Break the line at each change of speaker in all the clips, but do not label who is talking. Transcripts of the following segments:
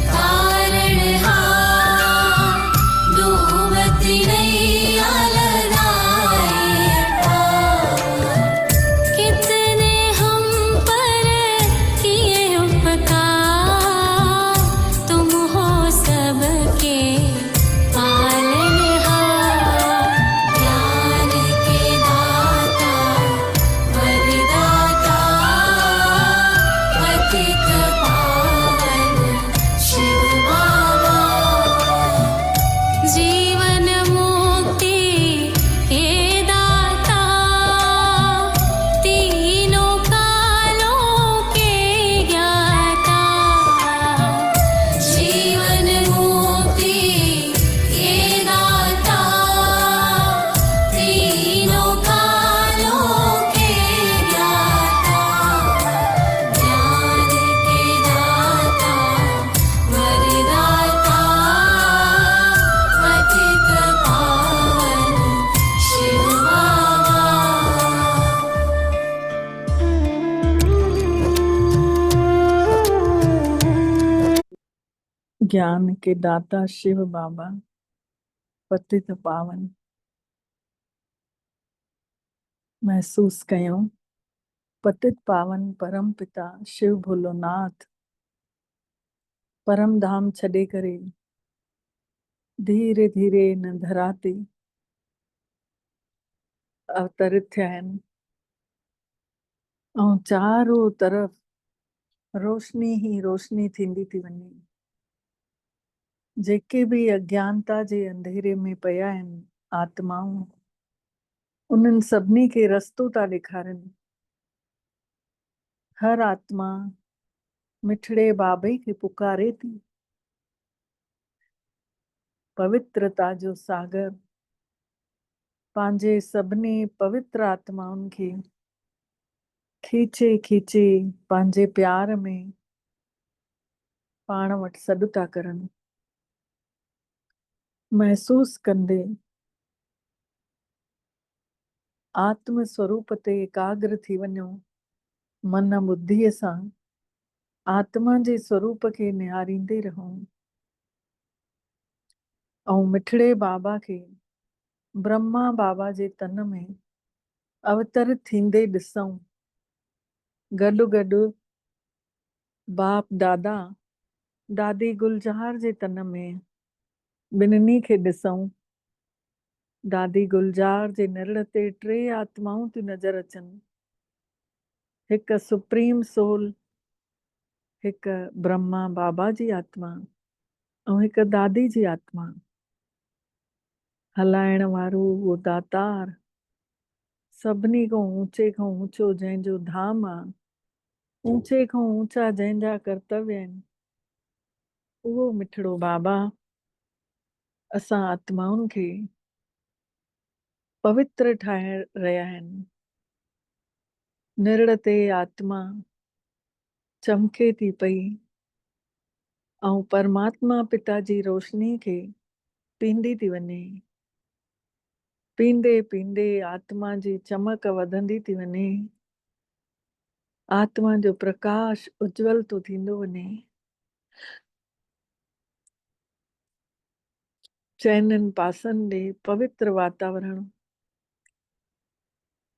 तारणहार डूबती नैया लगाए पार। कितने हम पर किए उपकार, तुम हो सबके पालनहार। ज्ञान के दाता वरदाता पतित पावन शिव बाबा। जीवन मुक्ति के दाता तीनों कालों के ज्ञाता। जीवन मुक्ति के दाता तीनों कालों के ज्ञाता। ज्ञान के दाता वरदाता पतित पावन शिव बाबा।
ज्ञान के दाता शिव बाबा पतित पावन। महसूस कयूं पतित पावन परम पिता शिव भोलोनाथ परम धाम छॾे करे धीरे धीरे न धराती अवतरित थिया आहिनि ऐं चारों तरफ़ रोशनी ही रोशनी थींदी थी वञे। जेके भी अज्ञानता जे अंधेरे में पिया आहिनि आत्माऊं, उन्हनि सभिनी खे रस्तो था ॾेखारनि। हर आत्मा मिठड़े बाबे खे पुकारे थी। पवित्रता जो सागर पंहिंजे सभिनी पवित्र आत्माउनि खे खींचे खींचे पंहिंजे प्यार में पाण वटि सॾु था करनि। महसूस कंदे आत्म स्वरूप ते एकाग्र थी वञो। मन बुद्धीअ सां आत्मा जे स्वरूप खे निहारींदे रहो ऐं मिठड़े बाबा खे ब्रह्मा बाबा जे तन में अवतरित थींदे ॾिसूं। गॾु गॾु बाप दादा दादी गुलजार जे तन में ॿिन्हिनि खे ॾिसूं। दादी गुलजार जे निरड़ ते 3 आत्माऊं थी नज़र अचनि। हिकु सुप्रीम सोल, हिकु ब्रह्मा बाबा जी आत्मा ऐं हिकु दादी जी आत्मा। हलाइण वारो वो दातार सभिनी खां ऊंचो जंहिंजो धाम आहे, ऊंचे खां ऊंचा जंहिंजा कर्तव्य आहिनि, उहो मिठड़ो बाबा असां आत्माउनि खे पवित्र ठाहे रहिया आहिनि। निरड़ ते आत्मा चमके थी पई ऐं परमात्मा पिता जी रोशनी खे पींदी थी वञे। पींदे पींदे आत्मा जी चमक वधंदी थी वञे। आत्मा जो प्रकाश उज्जवल तो थींदो वञे। चइनिनि पासनि ॾे पवित्र वातावरण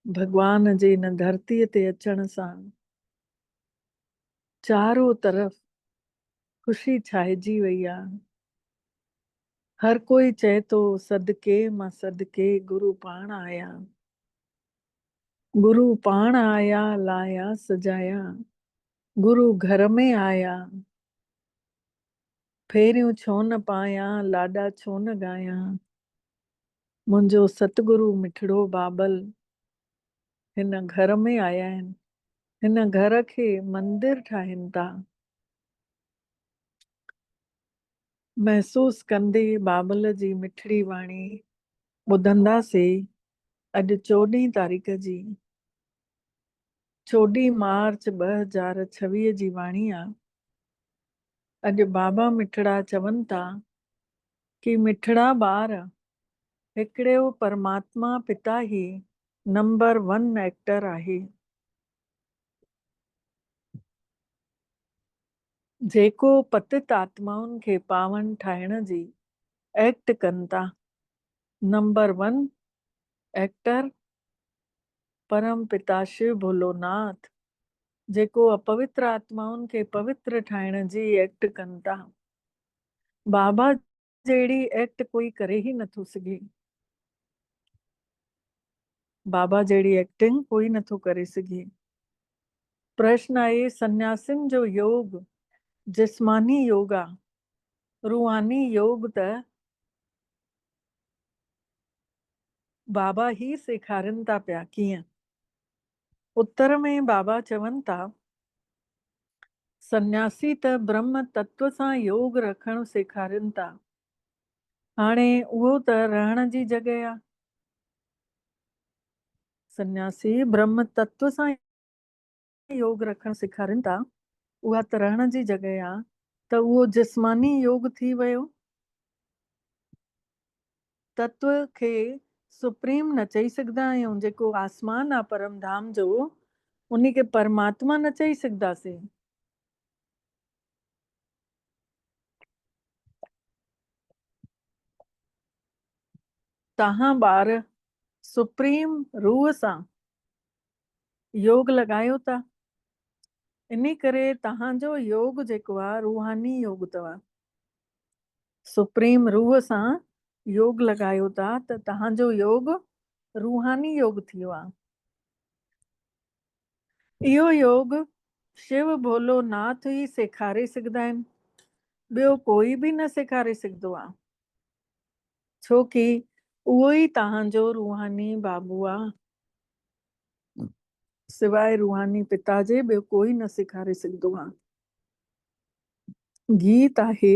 भगवान जे इन धरतीअ ते अचण सां चारों तरफ़ खुशी छाइजी वई आहे। हर कोई चए तो सदके मां सदके गुरु पाण आया। गुरु पाण आया लाया सजाया। गुरु घर में आया फेरियूं छो न पाया लाॾा छो न गाया। मुंहिंजो सतगुरु मिठड़ो बाबल हिन घर में आया आहिनि। हिन घर खे मंदिर ठाहिनि था। महसूस कंदे बाबल जी मिठड़ी वाणी ॿुधंदासीं। अॼु 14 तारीख़ जी 14 मार्च 2026 जी वाणी आहे। अॼु बाबा मिठड़ा चवनि था कि मिठड़ा ॿार हिकिड़े परमात्मा पिता ही नंबर 1 एक्टर आहे। जेको पतित आत्माउनि खे पावन ठाहिण जी एक्ट कनि था। नंबर 1 एक्टर परम पिता शिव भोलोनाथ, जेको अपवित्र आत्माउनि खे पवित्र ठाहिण जी एक्ट कनि था। बाबा जहिड़ी एक्ट कोई करे ही नथो सघे। बाबा जहिड़ी एक्टिंग कोई नथो करे सघे। प्रश्न आहे, सन्यासिन जो योग जिस्मानी योग आ, रूहानी योग त बाबा ही सेखारनि था पिया। कीअं? उत्तर में बाबा चवनि था, सन्यासी त ब्रह्म तत्व सां योग रखणु सेखारनि था। हाणे उहो त रहण जी जॻह आ। सन्यासी ब्रह्म तत्व सां योग रखणु सेखारनि था, उहा त रहण जी जॻह आ। त उहो जिस्मानी योग थी वियो। तत्व खे सुप्रीम न चई सघंदा आहियूं। जेको आसमान आहे परम धाम जो, उन खे परमात्मा न चई सघंदासीं। तव्हां ॿार सुप्रीम रूह सां योग लॻायो था। इन करे तव्हांजो योग जेको आहे रूहानी योग अथव। सुप्रीम रूह सां योग लॻायो था त तव्हांजो योग रूहानी योग थी वियो आहे। इहो योग शिव भोलोनाथ ही सेखारे सघंदा आहिनि। ॿियो कोई बि न सेखारे सघंदो आहे। छो कि उहो ई तव्हांजो रूहानी बाबू आहे। सिवाय रूहानी पिता जे ॿियो कोई न सेखारे सघंदो आहे। गीत आहे,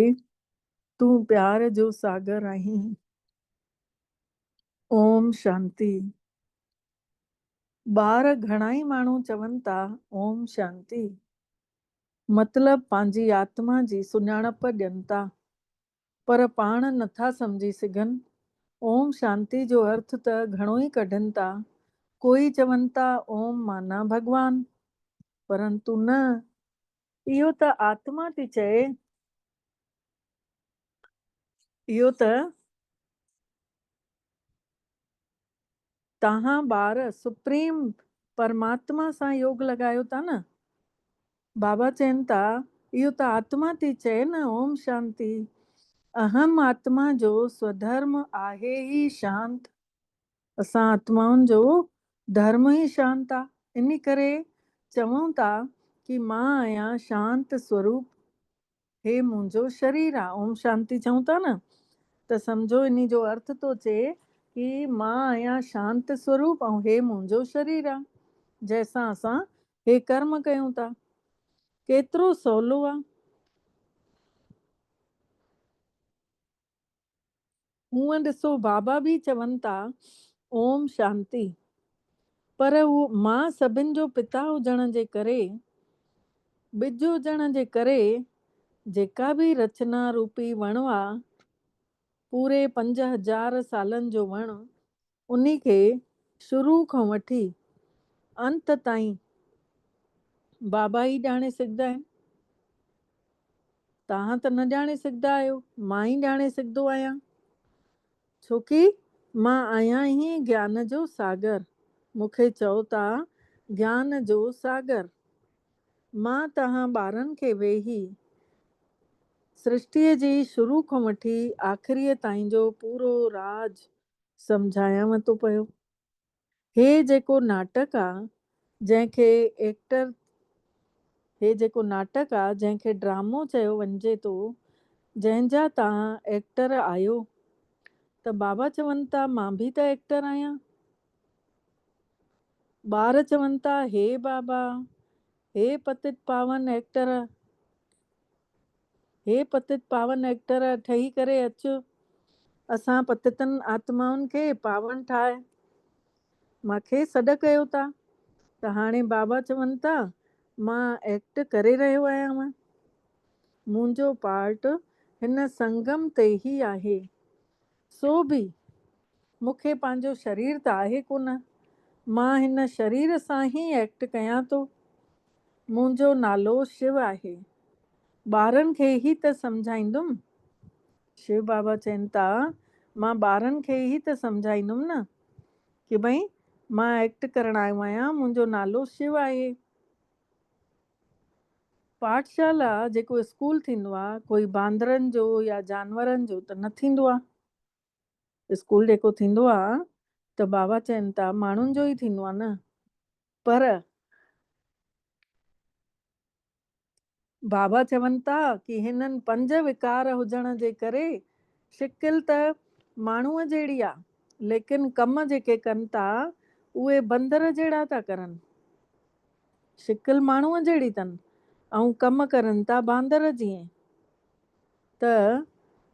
तूं प्यार जो सागर आहीं। ओम शांति। ॿार घणाई माण्हू चवनि था ओम शांति, मतिलब पंहिंजी आत्मा जी सुञाणप ॾियनि था, पर पाण नथा सम्झी सघनि। ओम शांति जो अर्थ त घणो ई कढनि था। कोई चवनि था ओम माना भगवान, परंतु न, इहो त आत्मा थी चए। इहो त तव्हां ॿार सुप्रीम परमात्मा सां योग लॻायो था न। बाबा चवनि था इहो त आत्मा थी चए न ओम शांति। अहम आत्मा जो स्वधर्म आहे ही शांत। असां आत्माउनि जो धर्म ही शांत आहे। इन करे चवूं था कि मां आहियां शांत स्वरूप, हे मुंहिंजो शरीर आहे। ओम शांति चऊं था न त सम्झो इन जो अर्थ थो अचे कि मां आहियां शांत स्वरूप ऐं हे मुंहिंजो शरीर आहे, जंहिंसां असां हे कर्म कयूं था। केतिरो सवलो आहे। हूअं ॾिसो बाबा बि चवनि था ओम शांति, पर उहो मां सभिनि जो पिता हुजण जे करे, ॿिज हुजण जे करे, जेका बि रचना रूपी वण आहे, पूरे 5000 सालनि जो वण, उन खे शुरू खां वठी अंत ताईं बाबा ई ॼाणे सघंदा आहिनि। तव्हां त न ॼाणे सघंदा आहियो, मां ई ॼाणे सघंदो आहियां। छोकी मां आहियां ई ज्ञान जो सागर। मूंखे चओ था ज्ञान जो सागर। मां तव्हां ॿारनि खे वेही सृष्टिअ जी शुरू खां वठी आख़िरीअ ताईं जो पूरो राज सम्झायांव थो पियो। हे जेको नाटक आहे, जंहिंखे एक्टर, हे जेको नाटक आहे जंहिंखे ड्रामो चयो वञिजे थो, जंहिंजा तव्हां एक्टर आहियो, त बाबा चवनि था मां बि त एक्टर आहियां। ॿार चवनि था हे बाबा, हे पतित पावन एक्टर, हे पतित पावन एक्टर ठही करे अचु, असां पतितनि आत्माउनि खे पावन ठाहे। मूंखे सॾु कयो था। त हाणे बाबा चवनि था मां एक्ट करे रहियो आहियां। मुंहिंजो पार्ट हिन संगम ते ई आहे। सो बि मूंखे पंहिंजो शरीर त आहे कोन। मां हिन शरीर सां ई एक्ट कयां थो। मुंहिंजो नालो शिव आहे। ॿारनि खे ई त सम्झाईंदुमि। शिव बाबा चवनि था मां ॿारनि खे ई त सम्झाईंदुमि न कि भई मां एक्ट करण आयो आहियां, मुंहिंजो नालो शिव आहे। पाठशाला जेको स्कूल थींदो आहे कोई बांदरनि जो या जानवरनि जो त न थींदो आहे। स्कूल जेको थींदो आहे त बाबा चवनि था माण्हुनि जो ई थींदो आहे न। पर बाबा चवनि था कि हिननि 5 विकार हुजण जे करे शिकिल त माण्हूअ जहिड़ी आहे, लेकिन कम जेके कनि था उहे बंदर जहिड़ा था करनि। शिकिल माण्हूअ जहिड़ी अथनि ऐं कम करनि था बांदर जीअं। त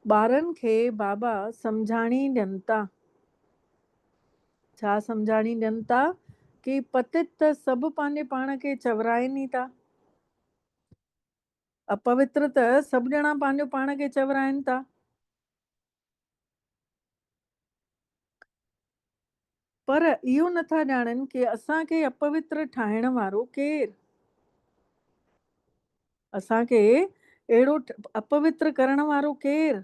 ॿारनि खे बाबा सम्झाणी ॾियनि था। छा सम्झाणी ॾियनि था कि पतित त सभु पंहिंजे पाण खे चवराइनि ई था। अपवित्र त सभु ॼणा पंहिंजो पाण खे चवराइनि था। पर इहो नथा ॼाणनि कि असांखे अपवित्र ठाहिण वारो केरु, असांखे अहिड़ो अपवित्र करण वारो केरु।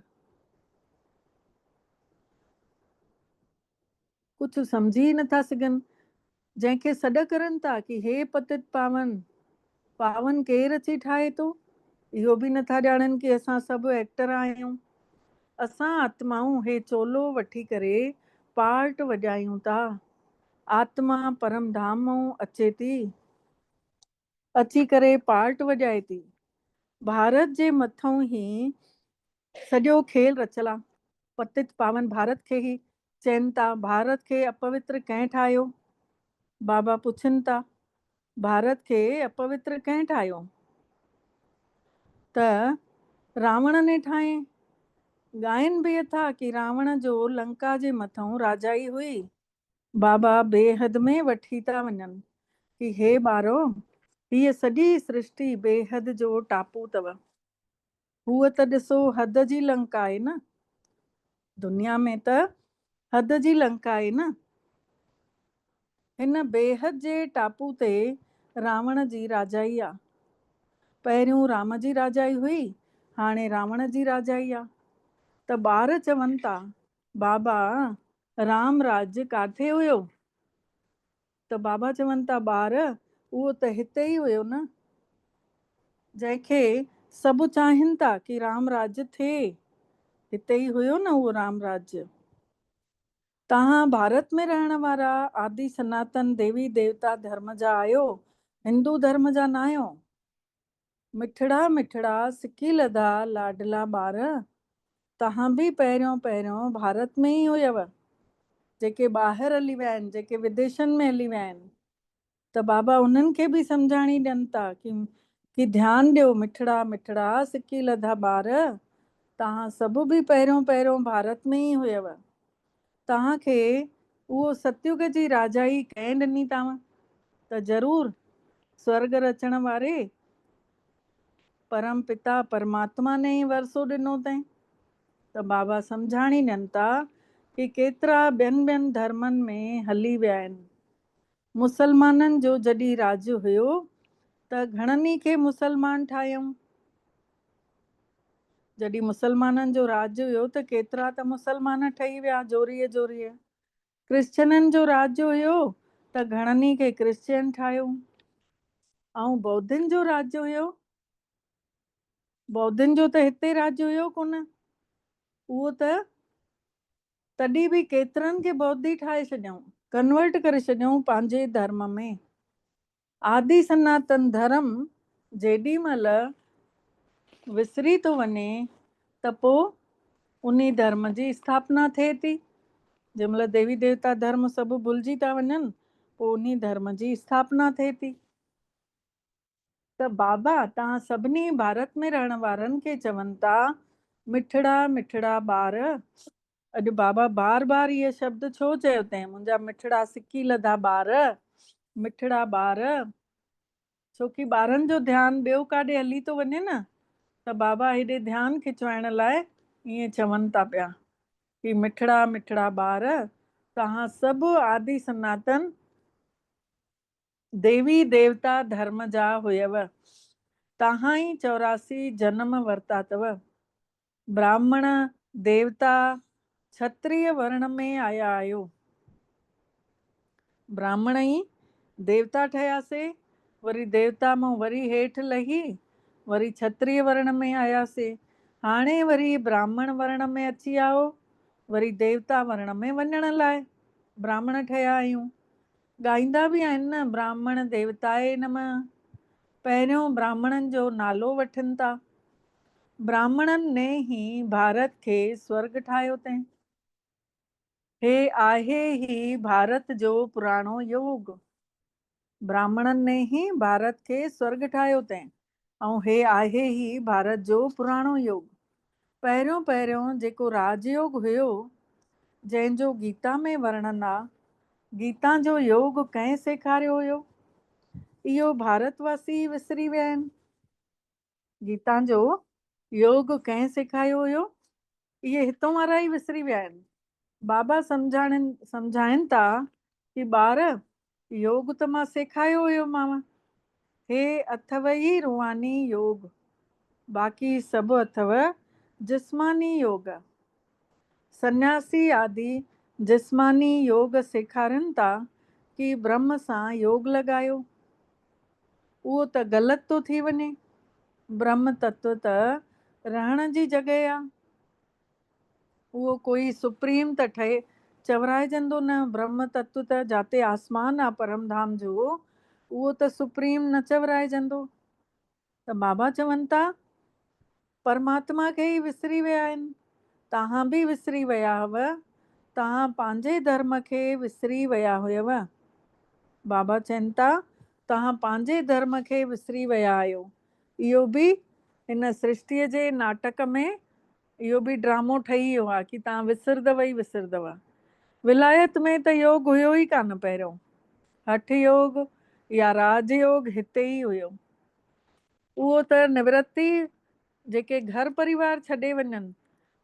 कुझु सम्झी नथा सघनि, जंहिंखे सॾ करनि था कि हे पतित पावन, पावन केरु अची ठाहे थो। इहो बि नथा ॼाणनि कि असां सभु एक्टर आहियूं। असां आत्माऊं हे चोलो वठी करे पार्ट वॼायूं था। आत्मा परम धाम मां अचे थी, अची करे पार्ट वॼाए थी। भारत जे मथां ई सॼो खेल रचियलु आहे। पतित पावन भारत खे ई चवनि था भारत खे अपवित्र कंहिं ठाहियो। बाबा पुछनि था भारत खे अपवित्र कंहिं ठाहियो। त रावण ने ठाहे। ॻाइनि बि था कि रावण जो लंका जे मथां राजाई हुई। बाबा बेहद में वठी था वञनि कि हे ॿारो, हीअ सॼी सृष्टि बेहद जो टापू अथव। हूअ त ॾिसो हद जी लंका आहे न, दुनिया में त हद जी लंका आहे न। हिन बेहद जे टापू ते रावण जी राजाई आहे। पहिरियों राम जी राजाई हुई, हाणे रावण जी राजाई आहे। त ॿार चवनि था बाबा राम राज्य काथे हुयो। त बाबा चवनि था ॿार उहो त हिते ई हुयो न, जंहिंखे सभु चाहिनि था कि राम राज्य थिए, हिते ई हुयो न उहो राम राज्य। तव्हां भारत में रहण वारा आदि सनातन देवी देवता धर्म जा आहियो, हिंदू धर्म जा न आहियो। मिठड़ा मिठड़ा सिकी लधा लाडला ॿार, तव्हां बि पहिरियों भारत में ई हुयव। जेके ॿाहिरि हली विया आहिनि, जेके विदेशनि में हली विया आहिनि, त बाबा उन्हनि खे बि सम्झाणी ॾियनि था कि ध्यानु ॾियो मिठड़ा मिठड़ा सिकी लधा ॿार, तव्हां सभु बि पहिरियों भारत में ई हुयव। तव्हांखे उहो सतयुग जी राजाई कंहिं ॾिनी अथव। त ज़रूरु स्वर्ग रचण वारे परम पिता परमात्मा ने ई वरसो ॾिनो अथई। त बाबा सम्झाणी ॾियनि था कि केतिरा ॿियनि धर्मनि में हली विया आहिनि। मुसलमाननि जो जॾहिं राज हुयो त घणनि खे मुसलमान ठाहियूं। जॾहिं मुसलमाननि जो राज हुयो त केतिरा त मुसलमान ठही विया जोरीअ जोरीअ। क्रिश्चननि जो राज हुयो त घणनि खे क्रिश्चियन ठाहियो। ऐं बौद्धनि जो राज हुयो, बौद्धनि जो त हिते राज हुयो कोन, उहो त तॾहिं बि केतिरनि खे बौद्धी ठाहे छॾियऊं, कन्वर्ट करे छॾियऊं पंहिंजे धर्म में। आदि सनातन धर्म जेॾी महिल विसरी थो वञे त पोइ उन धर्म जी स्थापना थिए थी। जंहिं महिल देवी देवता धर्म सभु भुलिजी था वञनि पोइ उन धर्म जी स्थापना थिए थी। त बाबा तव्हां सभिनी भारत में रहण वारनि खे चवनि था मिठड़ा मिठड़ा ॿार। अॼु बाबा बार बार इहे शब्द छो चयो अथई, मुंहिंजा मिठड़ा सिकी लधा ॿार, मिठड़ा ॿार। छोकी ॿारनि जो ध्यानु ॿियो काॾे हली थो वञे न, त बाबा हेॾे ध्यानु खिचवाइण लाइ ईअं चवनि था पिया कि मिठड़ा मिठड़ा ॿार, तव्हां सभु आदि सनातन देवी देवता धर्म जा हुयव। तहां ई 84 जन्म वरिता अथव। ब्राह्मण देवता क्षत्रिय वर्ण में आया आहियो। ब्राह्मण ई देवता ठहियासीं, वरी देवता मां वरी हेठि लही वरी क्षत्रिय वर्ण में आयासीं, हाणे वरी ब्राह्मण वर्ण में अची विया आहियो, वरी देवता वर्ण में वञण लाइ ब्राह्मण ठहिया आहियूं। ॻाईंदा बि आहिनि न, ब्राह्मण देवताए नमः। पहिरियों ब्राह्मणनि जो नालो वठनि था। ब्राह्मणनि ने ही भारत खे स्वर्ग ठाहियो अथईं। हे आहे ही भारत जो पुराणो योग। ब्राह्मणनि ने ही भारत खे स्वर्ग ठाहियो अथईं, ऐं हे आहे ही भारत जो पुराणो योग। पहिरियों पहिरियों जेको राजयोग हुयो, जंहिंजो गीता में वर्णन आहे, गीता जो योग कंहिं सेखारियो हुयो, इहो भारतवासी विसरी विया आहिनि। गीता जो योग कंहिं सेखारियो हुयो, इहे हितों वारा ई विसरी विया आहिनि। बाबा सम्झाइनि था कि ॿार, योग त मां सेखारियो हुयो मांव, हे अथव ई रूहानी योग, बाक़ी सभु अथव जिस्मानी योग। सन्यासी आदि जिस्मानी योग सेखारनि था कि ब्रह्म सां योग लॻायो, उहो त ग़लति थो थी वञे। ब्रह्म तत्व त रहण जी जॻह आहे, उहो कोई सुप्रीम त ठहे चवराइजंदो न। ब्रह्म तत्व त जाते आसमान आहे परम धाम जो, उहो त सुप्रीम न चवराइजंदो। त बाबा चवनि था परमात्मा खे ई विसरी विया आहिनि। तव्हां बि विसरी विया हुव, तव्हां पंहिंजे धर्म खे विसरी विया हुयव। बाबा चवनि था तव्हां पंहिंजे धर्म खे विसरी विया आहियो। इहो बि हिन सृष्टिअ जे नाटक में इहो बि ड्रामो ठही वियो आहे कि तव्हां विसरदव ई विसरदव। विलायत में त योग हुयो ई कान पहिरियों। हठ योग या राजयोग हिते ई हुयो। उहो त निवृत्ति जेके घर परिवार छॾे वञनि,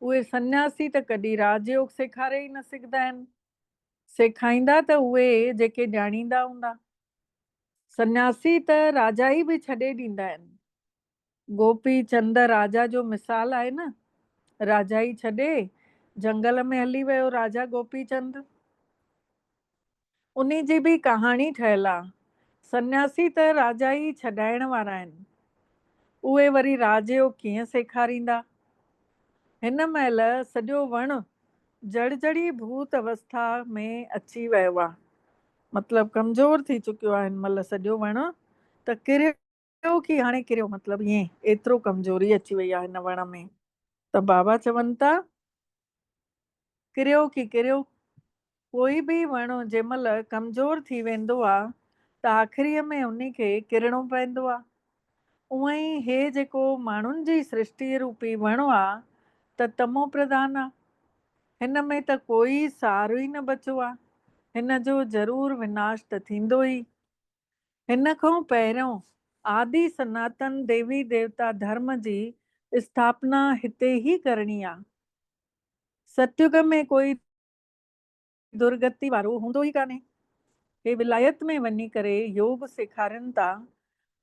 उहे सन्यासी त कॾहिं राजयोग सेखारे ई न सघंदा आहिनि। सेखारींदा त उहे जेके ॼाणींदा हूंदा। सन्यासी त राजा ई बि छॾे ॾींदा आहिनि। गोपी चंद राजा जो मिसाल आहे न, राजा ई छॾे जंगल में हली वियो राजा गोपी चंद। उन जी बि कहाणी ठहियल आहे। सन्यासी त राजा ई छॾाइण वारा आहिनि, उहे वरी राजयोग कीअं सेखारींदा। हिन महिल सॼो वण जड़जड़ी भूत अवस्था में अची वियो आहे, मतिलबु कमज़ोर थी चुकियो आहे हिन महिल सॼो वण। त किरियो कि हाणे किरियो, मतिलबु ईअं एतिरो कमज़ोरी अची वई आहे हिन वण में। त बाबा चवनि था किरियो कि किरियो। कोई बि वण जंहिं महिल कमज़ोर थी वेंदो आहे त आख़िरीअ में उन खे किरणो पवंदो आहे। उअं ई हे जेको माण्हुनि जी सृष्टि रूपी वणु आहे त तमो प्रधान आहे। हिन में त कोई सार ई न बचियो आहे, हिन जो ज़रूरु विनाश त थींदो ई। हिन खां पहिरियों आदि सनातन देवी देवता धर्म जी स्थापना हिते ई करणी आहे। सतयुग में कोई दुर्गति वारो हूंदो ई कान्हे। हे विलायत में वञी करे योग सेखारनि था,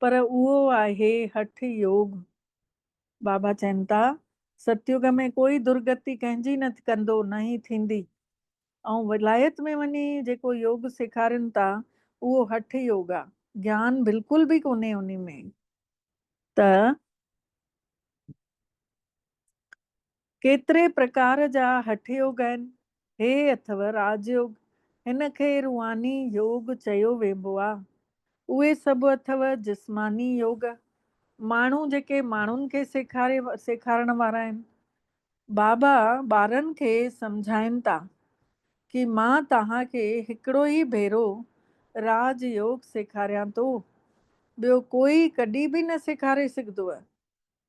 पर उहो आहे हठ योग। बाबा चवनि था सतयुग में कोई दुर्गति कंहिंजी न कंदो, न ई थींदी। ऐं विलायत में वञी जेको योग सेखारनि था उहो हठ योग आहे। ज्ञान बिल्कुलु बि कोन्हे उन में। त केतिरे प्रकार जा हठ योग आहिनि। हे अथव राजयोग, हिन खे रूहानी योग चयो वेंदो आहे। उहे सभु अथव जिस्मानी योग, माण्हू जेके माण्हुनि खे सेखारण वारा आहिनि। बाबा ॿारनि खे सम्झाइनि था कि मां तव्हांखे हिकिड़ो ई भेरो राजयोग सेखारियां थो, ॿियो कोई कॾहिं बि न सेखारे सघंदव।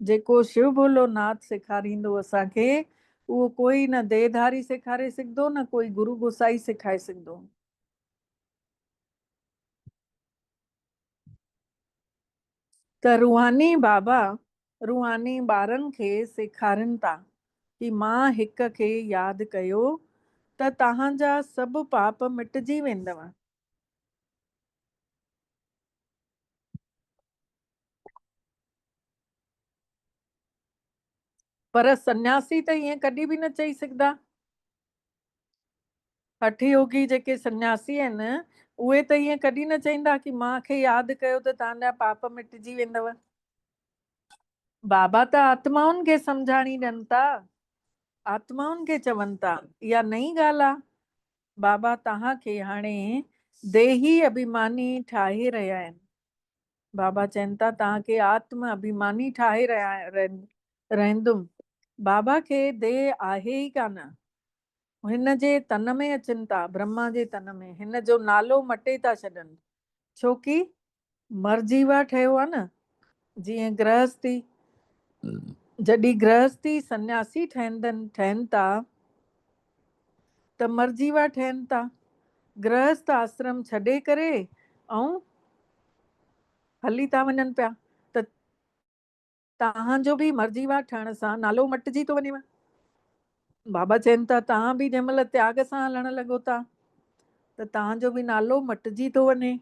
जेको शिव भोलोनाथ सेखारींदो असांखे, उहो कोई न देहधारी सेखारे सघंदो, न कोई गुरू गोसाई सेखारे सघंदो। त रूहानी बाबा रूहानी ॿारनि खे सेखारनि था कि मां हिक खे यादि कयो त तव्हांजा सभु पाप मिटिजी वेंदव। पर सन्यासी त ईअं कॾहिं बि न चई सघंदा। हठ योगी जेके सन्यासी आहिनि उहे त ईअं कॾहिं न चईंदा की मूंखे यादि कयो त तव्हांजा पाप मिटिजी वेंदव। बाबा त आत्माउनि खे सम्झाणी ॾियनि था, आत्माउनि खे चवनि था। इहा नई ॻाल्हि आहे। बाबा तव्हांखे हाणे देही अभिमानी ठाहे रहिया आहिनि। बाबा चवनि था तव्हांखे आत्म अभिमानी ठाहे रहंदुमि। बाबा खे देह आहे ई कान, हिन जे तन में अचनि था, ब्रह्मा जे तन में। हिन जो नालो मटे था छॾनि, छोकी मर्जीवा ठहियो आहे न। जीअं गृहस्थी, जॾहिं गृहस्थी सन्यासी ठहनि था त मर्जीवा ठहनि था। गृहस्थ आश्रम छॾे करे ऐं हली था वञनि पिया, त तव्हांजो बि मर्जीवा ठहण सां नालो मटिजी थो वञेव। बाबा चवनि था तव्हां बि जंहिं महिल त्याग सां हलण लॻो था त तव्हांजो बि नालो मटिजी थो वञे।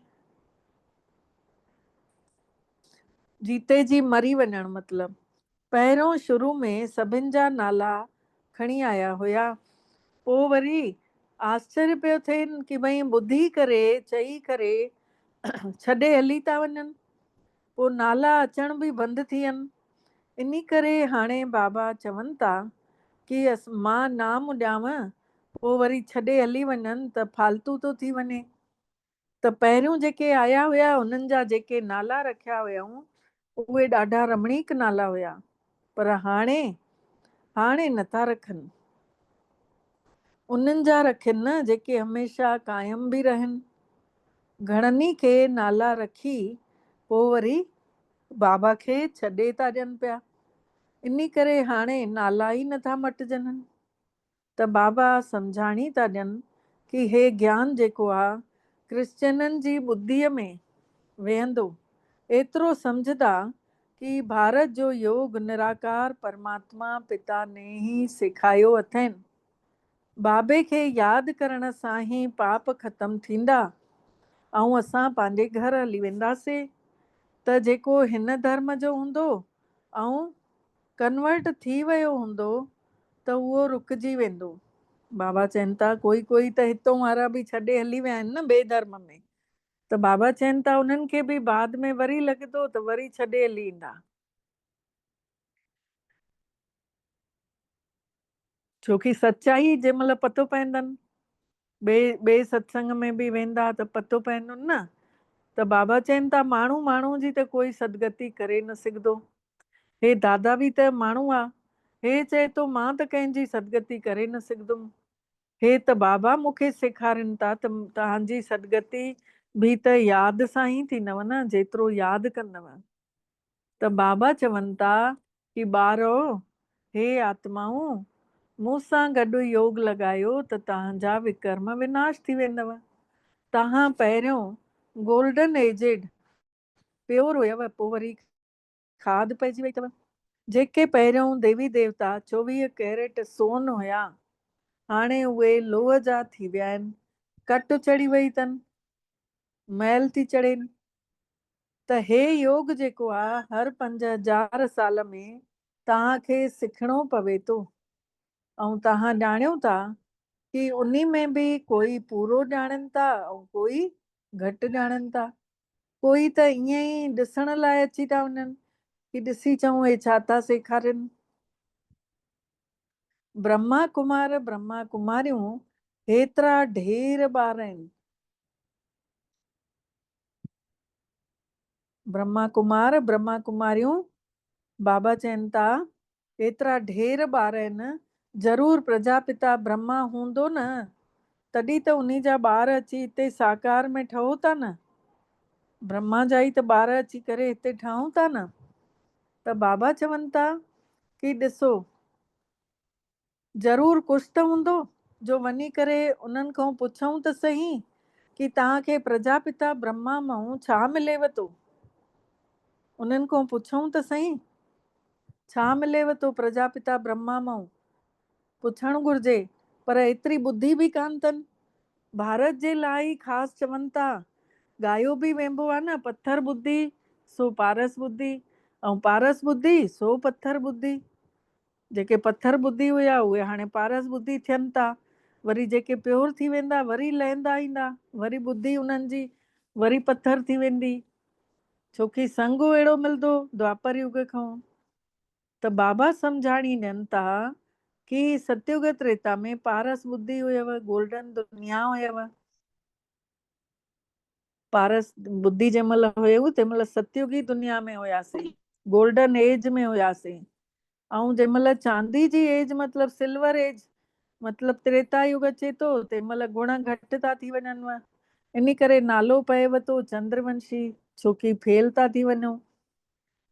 जीते जी मरी वञणु मतिलबु। पहिरियों शुरू में सभिनि जा नाला खणी आया हुया, पोइ वरी आश्चर्य पियो थियनि की भई ॿुधी करे चई करे छॾे हली था वञनि, पोइ नाला अचण बि बंदि थी वञनि। इन करे हाणे बाबा चवनि था कि मां नाम ॾियांव, पोइ वरी छॾे हली वञनि त फालतू थो थी वञे। त पहिरियों जेके आया हुया उन्हनि जा जेके नाला रखिया हुयऊं उहे ॾाढा रमणीक नाला हुया, पर हाणे नथा रखनि। उन्हनि जा रखनि न जेके हमेशह क़ाइम बि रहनि। घणनि खे नाला रखी पोइ वरी बाबा खे छॾे था ॾियनि पिया। इन करे हाणे नाला ई नथा मटिजनि। त बाबा सम्झाणी था ॾियनि कि हे ज्ञान जेको आहे क्रिश्चननि जी ॿुद्धीअ में वेहंदो। एतिरो सम्झदा कि भारत जो योग निराकार परमात्मा पिता ने ई सेखारियो अथनि। बाबे खे यादि करण सां ई पाप ख़तम थींदा ऐं असां पंहिंजे घर हली वेंदासीं। त जेको हिन धर्म जो हूंदो ऐं कन्वर्ट थी वियो हूंदो त उहो रुकिजी वेंदो। बाबा चवनि था कोई त हितों वारा बि छॾे हली विया आहिनि न ॿिए धर्म में। त बाबा चवनि था उन्हनि खे बि बाद में वरी लॻंदो त वरी छॾे हली ईंदा, छोकी सच्चाई जंहिं महिल पतो पवंदनि ॿिए सत्संग में बि वेंदा त पतो पवंदुनि न। त बाबा चवनि था माण्हू जी त कोई सदगति करे न सघंदो। हे दादा बि त माण्हू आहे, हे चए थो मां त कंहिंजी सदगति करे न सघंदुमि। हे त बाबा मूंखे सेखारनि था त तव्हांजी सदगति बि त यादि सां ई थींदव न, जेतिरो यादि कंदव। त बाबा चवनि था कि ॿारो, हे आत्माऊं, मूंसां गॾु योग लॻायो त तव्हांजा विकर्म विनाश थी वेंदव। तव्हां पहिरियों गोल्डन एजेड प्योर हुयव, पोइ वरी खाद पइजी वई अथव। जेके पहिरियों देवी देवता 24 कैरेट सोन हुया हाणे उहे लोह जा थी विया आहिनि। कट चढ़ी वई अथनि, मैल थी चढ़ेनि। त हे योग जेको आहे हर 5000 साल में तव्हांखे सिखणो पवे थो। ऐं तव्हां ॼाणियो था कि उन में बि कोई पूरो ॼाणनि था ऐं कोई घटि ॼाणनि था। कोई त ईअं ई ॾिसण लाइ अची था वञनि कि ॾिसी चऊं हे छा था सेखारनि। ब्रह्मा कुमारियूं हेतिरा ढेर ॿार आहिनि। ब्रह्मा कुमारियूं बाबा चवनि था एतिरा ढेर ॿार आहिनि। ज़रूरु प्रजापिता ब्रह्मा हूंदो न, तॾहिं त उन जा ॿार अची हिते साकार में ठहो था न। ब्रह्मा जा ई त ॿार अची करे हिते ठहूं था न। त बाबा चवनि था कि ॾिसो ज़रूरु कुझु त हूंदो जो वञी करे उन्हनि खां पुछऊं त सही कि तव्हांखे प्रजापिता ब्रह्मा मां छा मिलेव थो। उन्हनि खां पुछऊं त सही छा मिलेव थो प्रजापिता ब्रह्मा मां, पुछणु घुरिजे। पर एतिरी ॿुधी बि कान अथनि। भारत जे लाइ ख़ासि चवनि था, ॻायो बि वेंबो आहे न, पत्थर ॿुधी सो पारस ॿुधी ऐं पारस ॿुधी सो पत्थर ॿुधी। जेके पत्थर बुद्धि हुया उहे हाणे पारस बुद्धि थियनि था, वरी जेके प्योर थी वेंदा वरी लहंदा ईंदा, वरी बुद्धि उन्हनि जी वरी पत्थर थी वेंदी, छोकी संग अहिड़ो मिलंदो द्वापर युग खां। त बाबा सम्झाणी ॾियनि था कि सतयुग त्रेता में पारस बुद्धि हुयव, गोल्डन दुनिया हुयव। पारस बुद्धि जंहिं महिल हुयव तंहिं महिल सतयुगी दुनिया में हुयासीं, गोल्डन एज में हुयासीं। ऐं जंहिं महिल चांदी जी एज मतिलबु सिल्वर एज मतिलबु त्रेता युग अचे थो, तंहिं महिल गुण घटि था थी वञनि। इन करे नालो पएव थो चंद्रवंशी, छोकी फेल था थी वञो।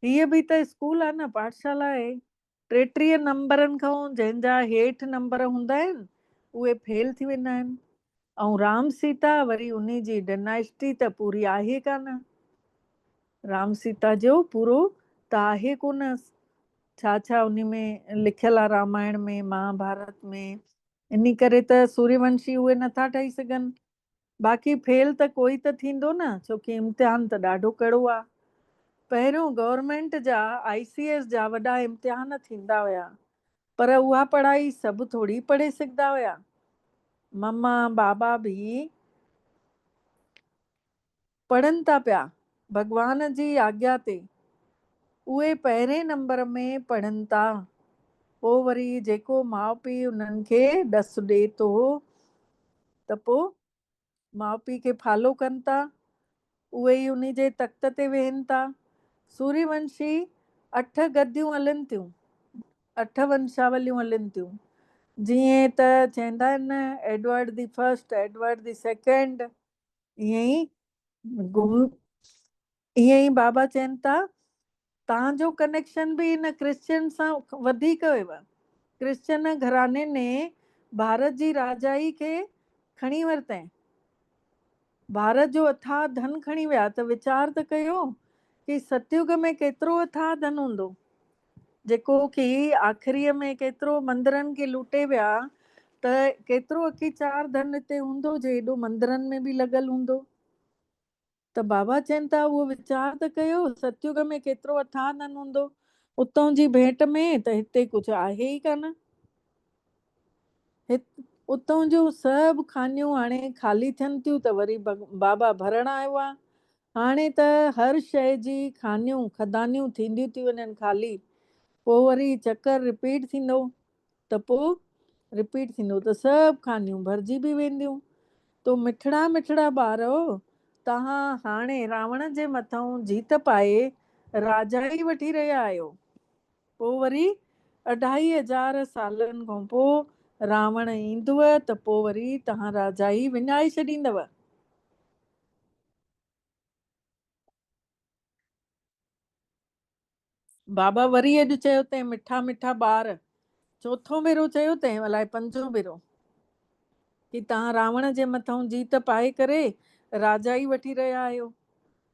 हीअ बि त स्कूल आहे न, पाठशाला आहे। 33 नंबरनि खां जंहिंजा हेठि नंबर हूंदा आहिनि उहे फेल थी वेंदा आहिनि। ऐं राम सीता वरी उन जी डायनेस्टी त पूरी आहे कान, राम सीता जो पूरो त आहे कोन, छा छा उन में लिखियलु आहे रामायण में महाभारत में। इन करे त सूर्यवंशी उहे नथा ठही सघनि। बाक़ी फेल त कोई त थींदो न, छोकी इम्तिहान त ॾाढो कड़ो आहे। पहिरियों गवर्नमेंट जा ICS जा वॾा इम्तिहान थींदा हुया, पर उहा पढ़ाई सभु थोरी पढ़े सघंदा हुया। मम्मा बाबा बि पढ़नि था पिया भॻवान जी आज्ञा ते, उहे पहिरें नंबर में पढ़नि था। पोइ वरी जेको माउ पीउ उन्हनि खे ॾसु ॾिए थो त पोइ माउ पीउ खे फॉलो कनि था, उहे ई उन जे तख़्त ते वेहनि था। सूर्यवंशी 8 गद्दियूं हलनि थियूं, 8 वंशावलियूं हलनि थियूं। जीअं त चवंदा आहिनि न Edward the first, Edward the second, ईअं ई ईअं ई बाबा चवनि था तव्हांजो कनेक्शन बि इन क्रिश्चियन सां वधीक हुयव। क्रिश्चियन घराने ने भारत जी राजाई खे खणी वरितई, भारत जो अथाह धन खणी विया। त वीचार त कयो कि सतयुग में केतिरो अथाह धन हूंदो, जेको कि आख़िरीअ में केतिरो मंदरनि खे लूटे विया, त केतिरो अखीचार धन हिते हूंदो जे हेॾो मंदरनि में बि लॻल हूंदो। त बाबा चवनि था उहो वीचार त कयो सतयुग में केतिरो अथाह धन हूंदो, उतां जी भेंट में त हिते कुझु आहे ई कान। उतां जूं सभु खानियूं हाणे ख़ाली थियनि थियूं त वरी बाबा भरण आयो आहे। हाणे त हर शइ जी खानियूं खदानियूं थींदियूं थी वञनि ख़ाली, पोइ वरी चकर रिपीट थींदो, त पोइ रिपीट थींदो त सभु खानियूं भरिजी बि वेंदियूं। तो मिठड़ा मिठड़ा ॿारो, तव्हां हाणे रावण जे मथां जीत पाए राजाई वठी रहिया आहियो। पोइ वरी 2500 सालनि खां पोइ रावण ईंदव त पोइ वरी तव्हां राजाई विञाए छॾींदव। बाबा वरी अॼु चयो अथई मिठा मिठा ॿार, चोथों भेरो चयो अथई, अलाए 5हों भेरो, कि तव्हां रावण जे मथां जीत पाए करे राजाई वठी रहिया आहियो।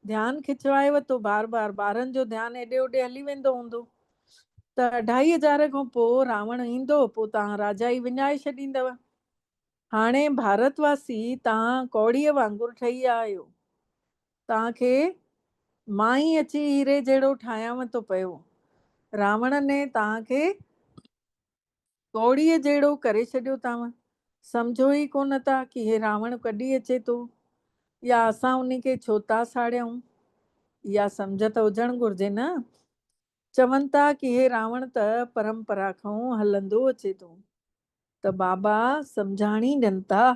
ध्यानु खिचवाएव थो बार बार, ॿारनि जो ध्यानु हेॾे होॾे हली वेंदो हूंदो। त 2500 खां पोइ रावण ईंदो, पोइ तव्हां राजाई विञाए छॾींदव। हाणे भारतवासी तव्हां कौड़ीअ वांगुरु ठही विया आहियो, तव्हांखे मां ई अची हीरे जहिड़ो ठाहियांव थो पियो। रावण ने तव्हांखे कौड़ीअ जहिड़ो करे छॾियो अथव, सम्झो ई कोन था कि हे रावण कॾहिं अचे थो, या असां उन खे छो था साड़ियूं। इहा सम्झ त हुजणु घुरिजे न। चवनि था कि हे रावण त परंपरा खां हलंदो अचे थो। त बाबा सम्झाणी ॾियनि था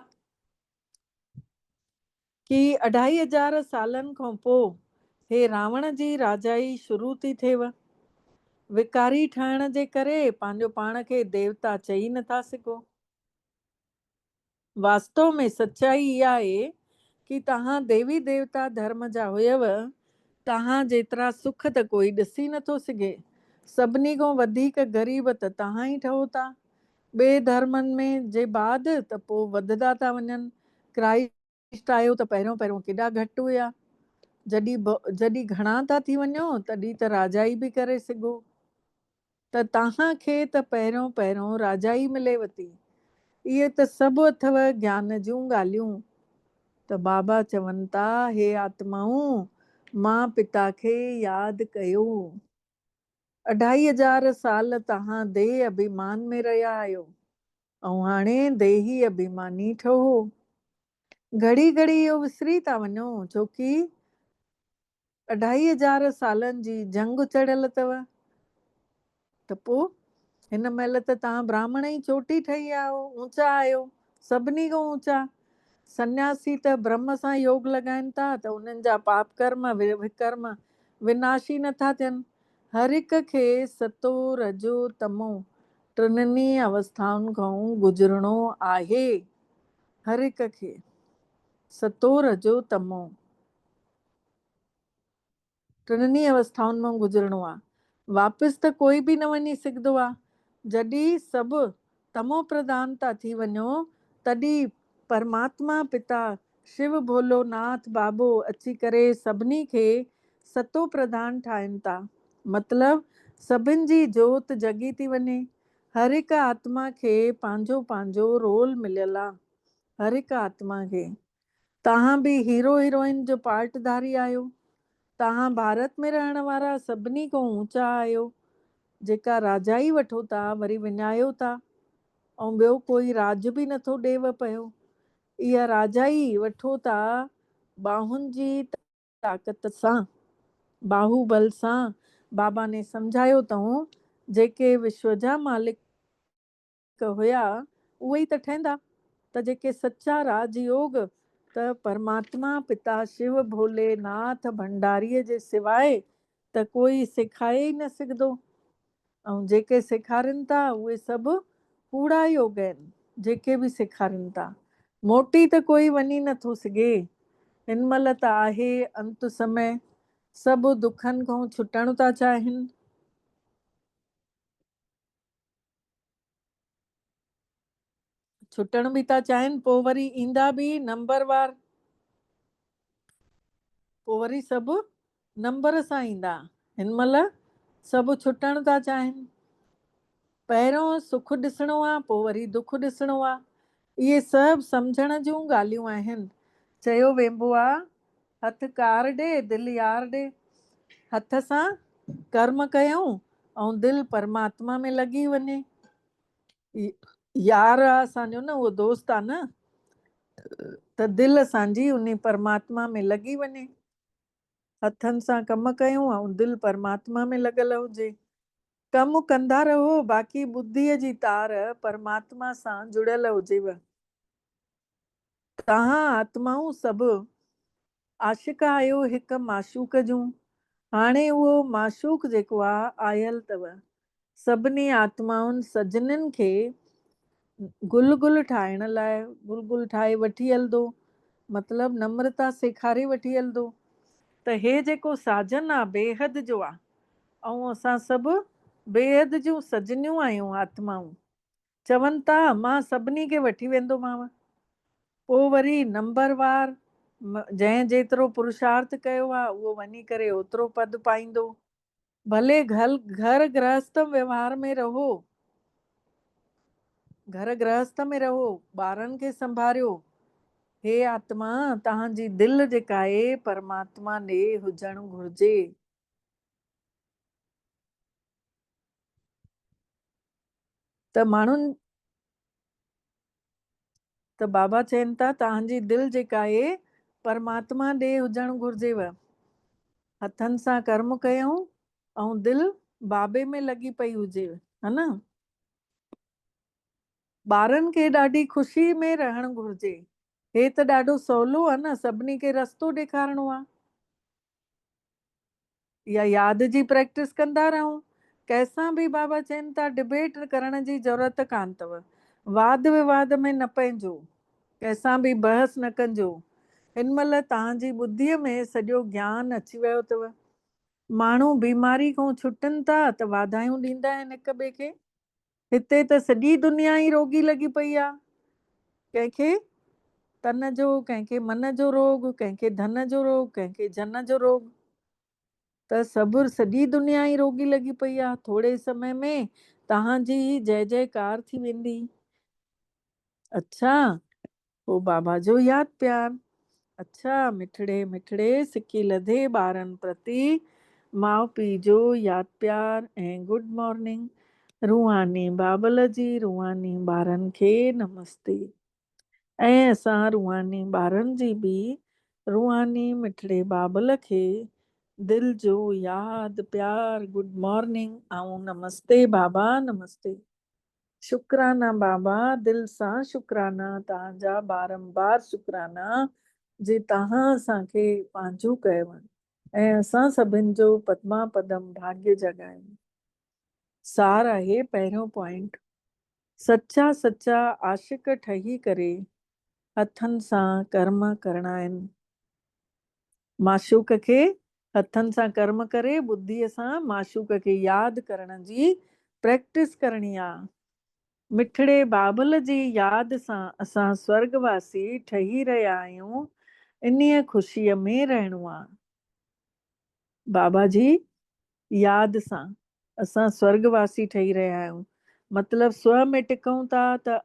कि 2500 सालनि खां पोइ हे रावण जी राजाई शुरू थी थिएव। विकारी ठहण जे करे पंहिंजो पाण खे देवता चई नथा सघो। वास्तव में सच्चाई इहा आहे कि तव्हां देवी देवता धर्म जा हुयव, तव्हां जेतिरा सुख त कोई ॾिसी नथो सघे। सभिनी खां वधीक ग़रीब त तव्हां ई ठहो था। ॿिए धर्मनि में जे बाद त पोइ वधंदा था वञनि। क्राइस्ट आयो त पहिरियों पहिरियों केॾा घटि हुया, जॾहिं घणा था थी वञो तॾहिं त राजाई बि करे सघो। त तव्हांखे त पहिरियों पहिरियों राजाई मिलेव थी। इहे त सभु अथव ज्ञान जूं ॻाल्हियूं। त बाबा चवनि था हे आत्माऊं, मां पिता खे यादि कयो। 2500 साल तव्हां देह अभिमान में रहिया आहियो ऐं हाणे देही अभिमानी ठहो। घड़ी घड़ी इहो विसरी था वञो छोकी 2500 सालनि जी जंग चढ़ियल अथव। त पोइ हिन महिल त तव्हां ब्राह्मण ई चोटी ठही आहियो, ऊचा आहियो, सभिनी खां ऊचा। सन्यासी त ब्रह्म सां योग लॻाइनि था त उन्हनि जा पाप कर्म विकर्म विनाशी नथा थियनि। हर हिक खे सतो रजो तमो टिनिनी अवस्थाउनि खां गुज़रणो आहे। हर हिक खे सतो रजो तमो टिनिनी अवस्थाउनि मां गुज़रणो आहे। वापसि त कोई बि न वञी सघंदो आहे। जॾहिं सभु तमो प्रधान था थी वञो तॾहिं परमात्मा पिता शिव भोलोनाथ बाबो अची करे सभिनी खे सतो प्रधान ठाहिनि था। मतिलबु सभिनि जी जोत जगी थी वञे। हर हिकु आत्मा खे पंहिंजो पंहिंजो रोल मिलियल आहे। हर हिकु आत्मा खे। तव्हां बि हीरो हीरोइन जो पार्टधारी आहियो। तव्हां भारत में रहण वारा सभिनी खां ऊचा आहियो। जेका राजाई वठो था वरी विञायो था ऐं ॿियो कोई राज बि नथो ॾेव पियो। इहा राजाई वठो था बाहुनि जी ताक़त सां, बाहुबल सां। बाबा ने सम्झायो अथऊं जेके विश्व जा मालिक हुया उहे ई त ठहंदा। त जेके सचा राजयोग त परमात्मा पिता शिव भोलेनाथ भंडारीअ जे सवाइ त कोई सेखारे ई न सघंदो। ऐं जेके सेखारनि था उहे सभु कूड़ा योग आहिनि। जेके बि सेखारनि था मोटी त कोई वञी नथो सघे। हिन महिल त आहे अंत समय। सभु दुखनि खां छुटण था चाहिनि। छुटण बि था चाहिनि पोइ वरी ईंदा बि नंबरवार। पोइ वरी सभु नंबर सां ईंदा। हिन महिल सभु छुटण था चाहिनि। पहिरियों सुख ॾिसणो आहे पोइ वरी दुख ॾिसणो आहे। इहे सभु सम्झण जूं ॻाल्हियूं आहिनि। चयो वेंबो आहे हथ कार ॾे दिलि यार ॾे। हथ सां कर्म कयूं ऐं दिलि परमात्मा में लॻी वञे। यार आहे असांजो न, उहो दोस्त आहे न। त दिलि असांजी उन परमात्मा में लॻी वञे। हथनि सां कमु कयूं ऐं दिलि परमात्मा में लॻल हुजे। कमु कंदा रहो बाक़ी बुद्धीअ जी तार परमात्मा सां जुड़ियल हुजेव। तव्हां आत्माऊं सभु आशिक आहियो हिकु माशूक जूं। हाणे उहो माशूक जेको आहे आयल अथव। सभिनी आत्माउनि सजननि खे गुल गुल ठाहिण लाइ गुल गुल ठाहे वठी हलंदो। मतिलबु नम्रता सेखारे वठी हलंदो। त हे जेको साजन आहे बेहद जो आहे ऐं असां सभु बेहद जूं सजनियूं आहियूं आत्माऊं। चवनि था मां सभिनी खे वठी वेंदोमांव। पोइ वरी नंबरवार जंहिं जेतिरो पुरुषार्थ कयो आहे उहो वञी करे ओतिरो पद पाईंदो। भले घर गृहस्थ व्यवहार में रहो। घर गृहस्थ में रहो ॿारनि खे संभारियो। हे आत्मा तव्हांजी दिलि जेका आहे परमात्मा ॾे हुजणु घुरिजे। त माण्हुनि त बाबा चवनि था तव्हांजी दिलि जेका आहे परमात्मा ॾे हुजणु घुरिजेव। हथनि सां कर्म कयूं ऐं दिलि बाबे में लॻी पई हुजेव। हा न। ॿारनि खे ॾाढी ख़ुशी में रहणु घुरिजे। हे त ॾाढो सवलो आहे न। सभिनी खे रस्तो ॾेखारिणो आहे। या यादि जी प्रैक्टिस कंदा रहूं। कंहिंसां बि बाबा चवनि था डिबेट करण जी ज़रूरत कान अथव। वाद विवाद में न पइजो। कंहिंसां बि बहस न कजो। हिन महिल तव्हांजी ॿुद्धीअ में सॼो ज्ञान अची वियो अथव। माण्हू बीमारी खां छुटनि था त वाधायूं ॾींदा आहिनि हिक ॿिए खे। हिते त सॼी दुनिया ई रोगी लॻी पई आहे। कंहिंखे तन जो, कंहिंखे मन जो रोग, कंहिंखे धन जो रोग, कंहिंखे जन जो रोग। त सभु सॼी दुनिया ई रोगी लॻी पई आहे। थोरे समय में तव्हांजी जय जयकार थी वेंदी। अच्छा पोइ बाबा जो यादि प्यार। अच्छा मिठड़े मिठड़े सिकी लधे ॿारनि प्रति माउ पीउ जो यादि प्यार ऐं गुड मॉर्निंग। रूहानी बाबल जी रूहानी ॿारनि खे नमस्ते। ऐं असां रूहानी ॿारनि जी बि रूहानी मिठड़े बाबल खे दिलि जो यादि प्यार गुड मॉर्निंग ऐं नमस्ते बाबा नमस्ते। शुक्राना बाबा, दिलि सां शुक्राना तव्हांजा बारंबार शुक्राना जे तव्हां असांखे पंहिंजो कयो ऐं असां सभिनि जो पद्मा पदम भाग्य जॻायो। सार आहे पहिरियों पॉइंट, सचा सचा आशिक ठही करे हथनि सां कर्म करणा आहिनि। माशूक खे हथनि सां कर्म करे ॿुद्धीअ सां माशूक खे यादि करण जी प्रैक्टिस करणी आहे। मिठड़े बाबल जी यादि सां असां स्वर्गवासी ठही रहिया आहियूं। इन्हीअ ख़ुशीअ में रहणो आहे। बाबा जी यादि सां असां स्वर्गवासी ठही रहिया आहियूं, मतिलबु स्व में टिकूं था त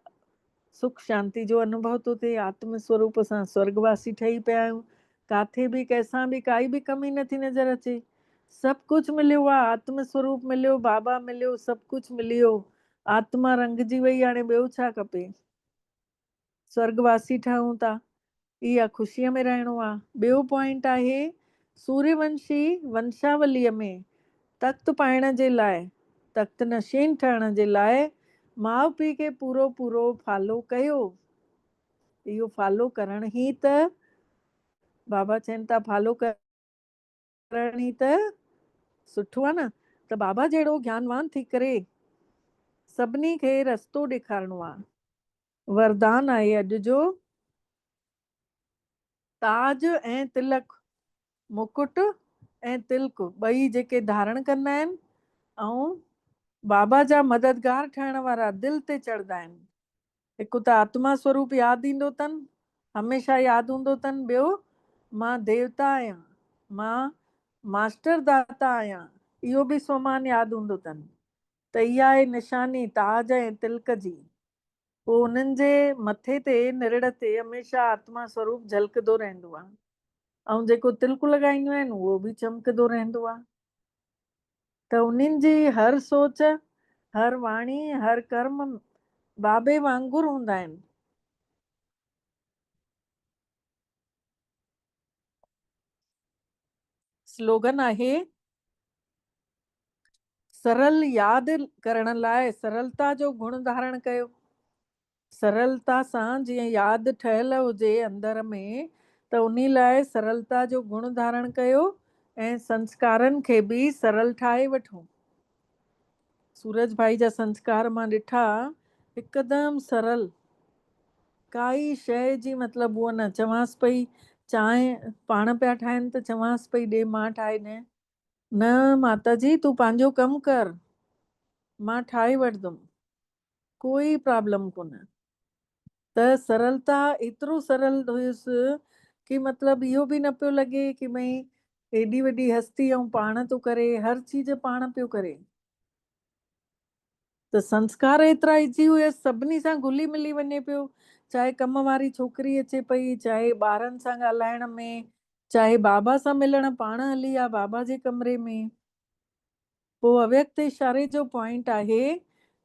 सुख शांति जो अनुभव थो थिए। आत्म स्वरूप सां स्वर्गवासी ठही पिया आहियूं। काथे बि कंहिंसां बि काई बि कमी नथी नज़र अचे। सभु कुझु मिलियो आहे, आत्म स्वरूप मिलियो, बाबा मिलियो, सभु कुझु मिली वियो। आत्मा रंगजी वई, हाणे ॿियो छा खपे। स्वर्गवासी ठहूं था, इहा ख़ुशीअ में रहणो आहे। ॿियो पॉइंट आहे, सूर्यवंशी वंशावलीअ में तख़्त पाइण जे लाइ, तख़्त नशीन ठहण जे लाइ माउ पीउ खे पूरो पूरो फॉलो कयो। इहो फॉलो करण ई त बाबा चवनि था, फॉलो करण ई त सुठो आहे न। त बाबा जहिड़ो ज्ञानवान थी करे सभिनी खे रस्तो ॾेखारणो आहे। वरदान आहे अॼु जो, ताज ऐं तिलक, मुकुट ऐं तिलक ॿई जेके धारण कंदा आहिनि ऐं बाबा जा मददगार ठहण वारा दिलि ते चढ़ंदा आहिनि। हिकु त आत्मा स्वरूप यादि ईंदो अथनि, हमेशह यादि हूंदो अथनि। ॿियो, मां देवता आहियां, मां मास्टर दाता आहियां, इहो बि स्वमान यादि हूंदो अथनि। त इहा आहे निशानी ताज ऐं तिलक जी। पोइ उन्हनि जे मथे ते निरड़ ते हमेशह आत्मा स्वरूप झलकंदो रहंदो आहे। ऐं जेको तिलक लॻाईंदियूं आहिनि उहो बि चमकंदो रहंदो आहे। त उन्हनि जी हर सोच, हर वाणी, हर कर्म बाबे वांगुरु हूंदा आहिनि। स्लोगन आहे, सरल यादि करण लाइ सरलता जो गुण धारण कयो। सरलता सां जीअं यादि ठहियल हुजे अंदर में, त उन लाइ सरलता जो गुण धारण कयो ऐं संस्कारनि खे बि सरल ठाहे वठो। सूरज भाई जा संस्कार मां ॾिठा, हिकदमि सरल, काई शइ जी मतिलबु उहो न। चवांसि पई चांहि पाण पिया ठाहिनि त चवांसि पई ॾे मां ठाहे ॾियां, न माता जी तूं पंहिंजो कमु कर, मां ठाहे वठंदुमि, कोई प्रॉब्लम कोन। त सरलता एतिरो सरल हुयुसि कि मतिलबु इहो बि न पियो लॻे कि भई एॾी वॾी हस्ती ऐं पाण थो करे, हर चीज़ पाण पियो करे। त संस्कार एतिरा इजी हुयसि, सभिनी सां घुली मिली वञे पियो। चाहे कम वारी छोकिरी अचे पई, चाहे ॿारनि सां ॻाल्हाइण में, चाहे बाबा सां मिलण, पाण हली आहे बाबा जे कमरे में। पोइ अव्यक्त इशारे जो पॉइंट आहे,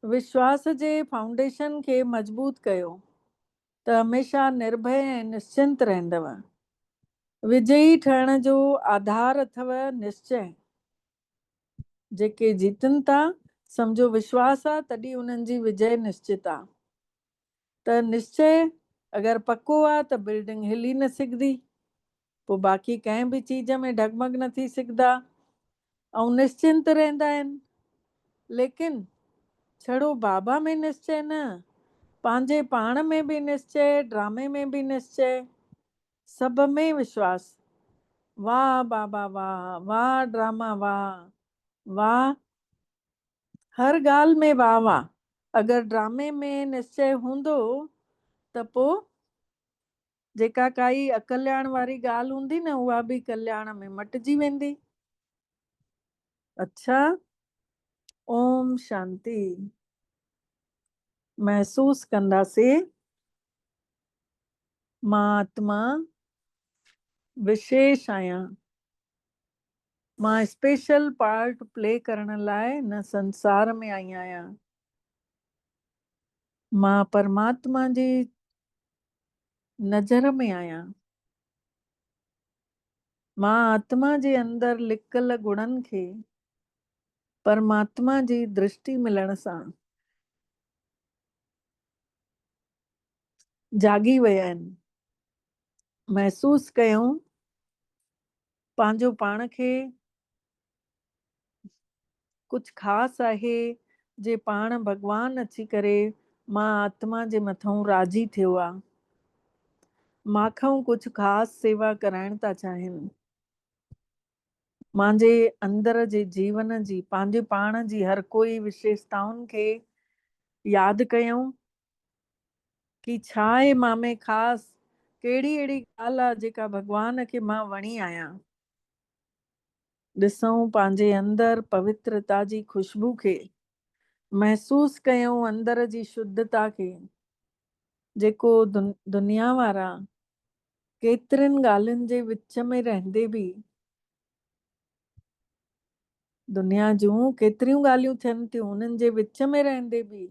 विश्वास जे फाउंडेशन खे मज़बूत कयो त हमेशह निर्भय ऐं निश्चिंत रहंदव। विजयी ठहण जो आधार अथव निश्चय। जेके जीतनि था, सम्झो विश्वास आहे, तॾहिं उन्हनि जी विजय निश्चित आहे। त निश्चय अगरि पको आहे त बिल्डिंग हिली न सघंदी, पोइ बाक़ी कंहिं बि चीज़ में डगमग न थी सघंदा ऐं निश्चिंत रहंदा आहिनि। लेकिन छड़ो बाबा में निश्चय न, पंहिंजे पाण में बि निश्चय, ड्रामे में बि निश्चय, सभ में विश्वास। वाह बाबा वाह, वाह ड्रामा वाह, वाह हर ॻाल्हि में वाह वाह। अगरि ड्रामे में निश्चय हूंदो त पोइ जेका काई अकल्याण वारी ॻाल्हि हूंदी न, उहा बि कल्याण में मटिजी वेंदी। अच्छा, ओम शांति। महसूस कंदासीं, मां आत्मा विशेष आहियां, मां स्पेशल पार्ट प्ले करण लाइ हिन संसार में आई आहियां। मां परमात्मा जी नज़र में आहियां। मां आत्मा जे अंदरि लिकल गुणनि खे परमात्मा जी दृष्टि मिलण सां जागी विया आहिनि। महसूस कयूं पंहिंजो पाण खे कुझु ख़ासि आहे जे पाण भॻवानु अची करे मां आत्मा जे मथां राज़ी थियो आहे, माखऊं कुझु ख़ासि सेवा कराइण था चाहिनि। मुंहिंजे अंदर जे जीवन जी पंहिंजे पाण जी हर कोई विशेषताउनि खे यादि कयूं कि छा आहे मां में ख़ासि, कहिड़ी अहिड़ी ॻाल्हि आहे जेका भॻवान खे मां वणी आहियां। ॾिसूं पंहिंजे अंदरि पवित्रता जी ख़ुशबू खे, महसूस कयूं अंदर जी शुद्धता खे, जेको दुनिया वारा केतिरनि ॻाल्हियुनि जे विच में रहंदे बि, दुनिया जूं केतिरियूं ॻाल्हियूं थियनि थियूं, उन्हनि जे विच में रहंदे बि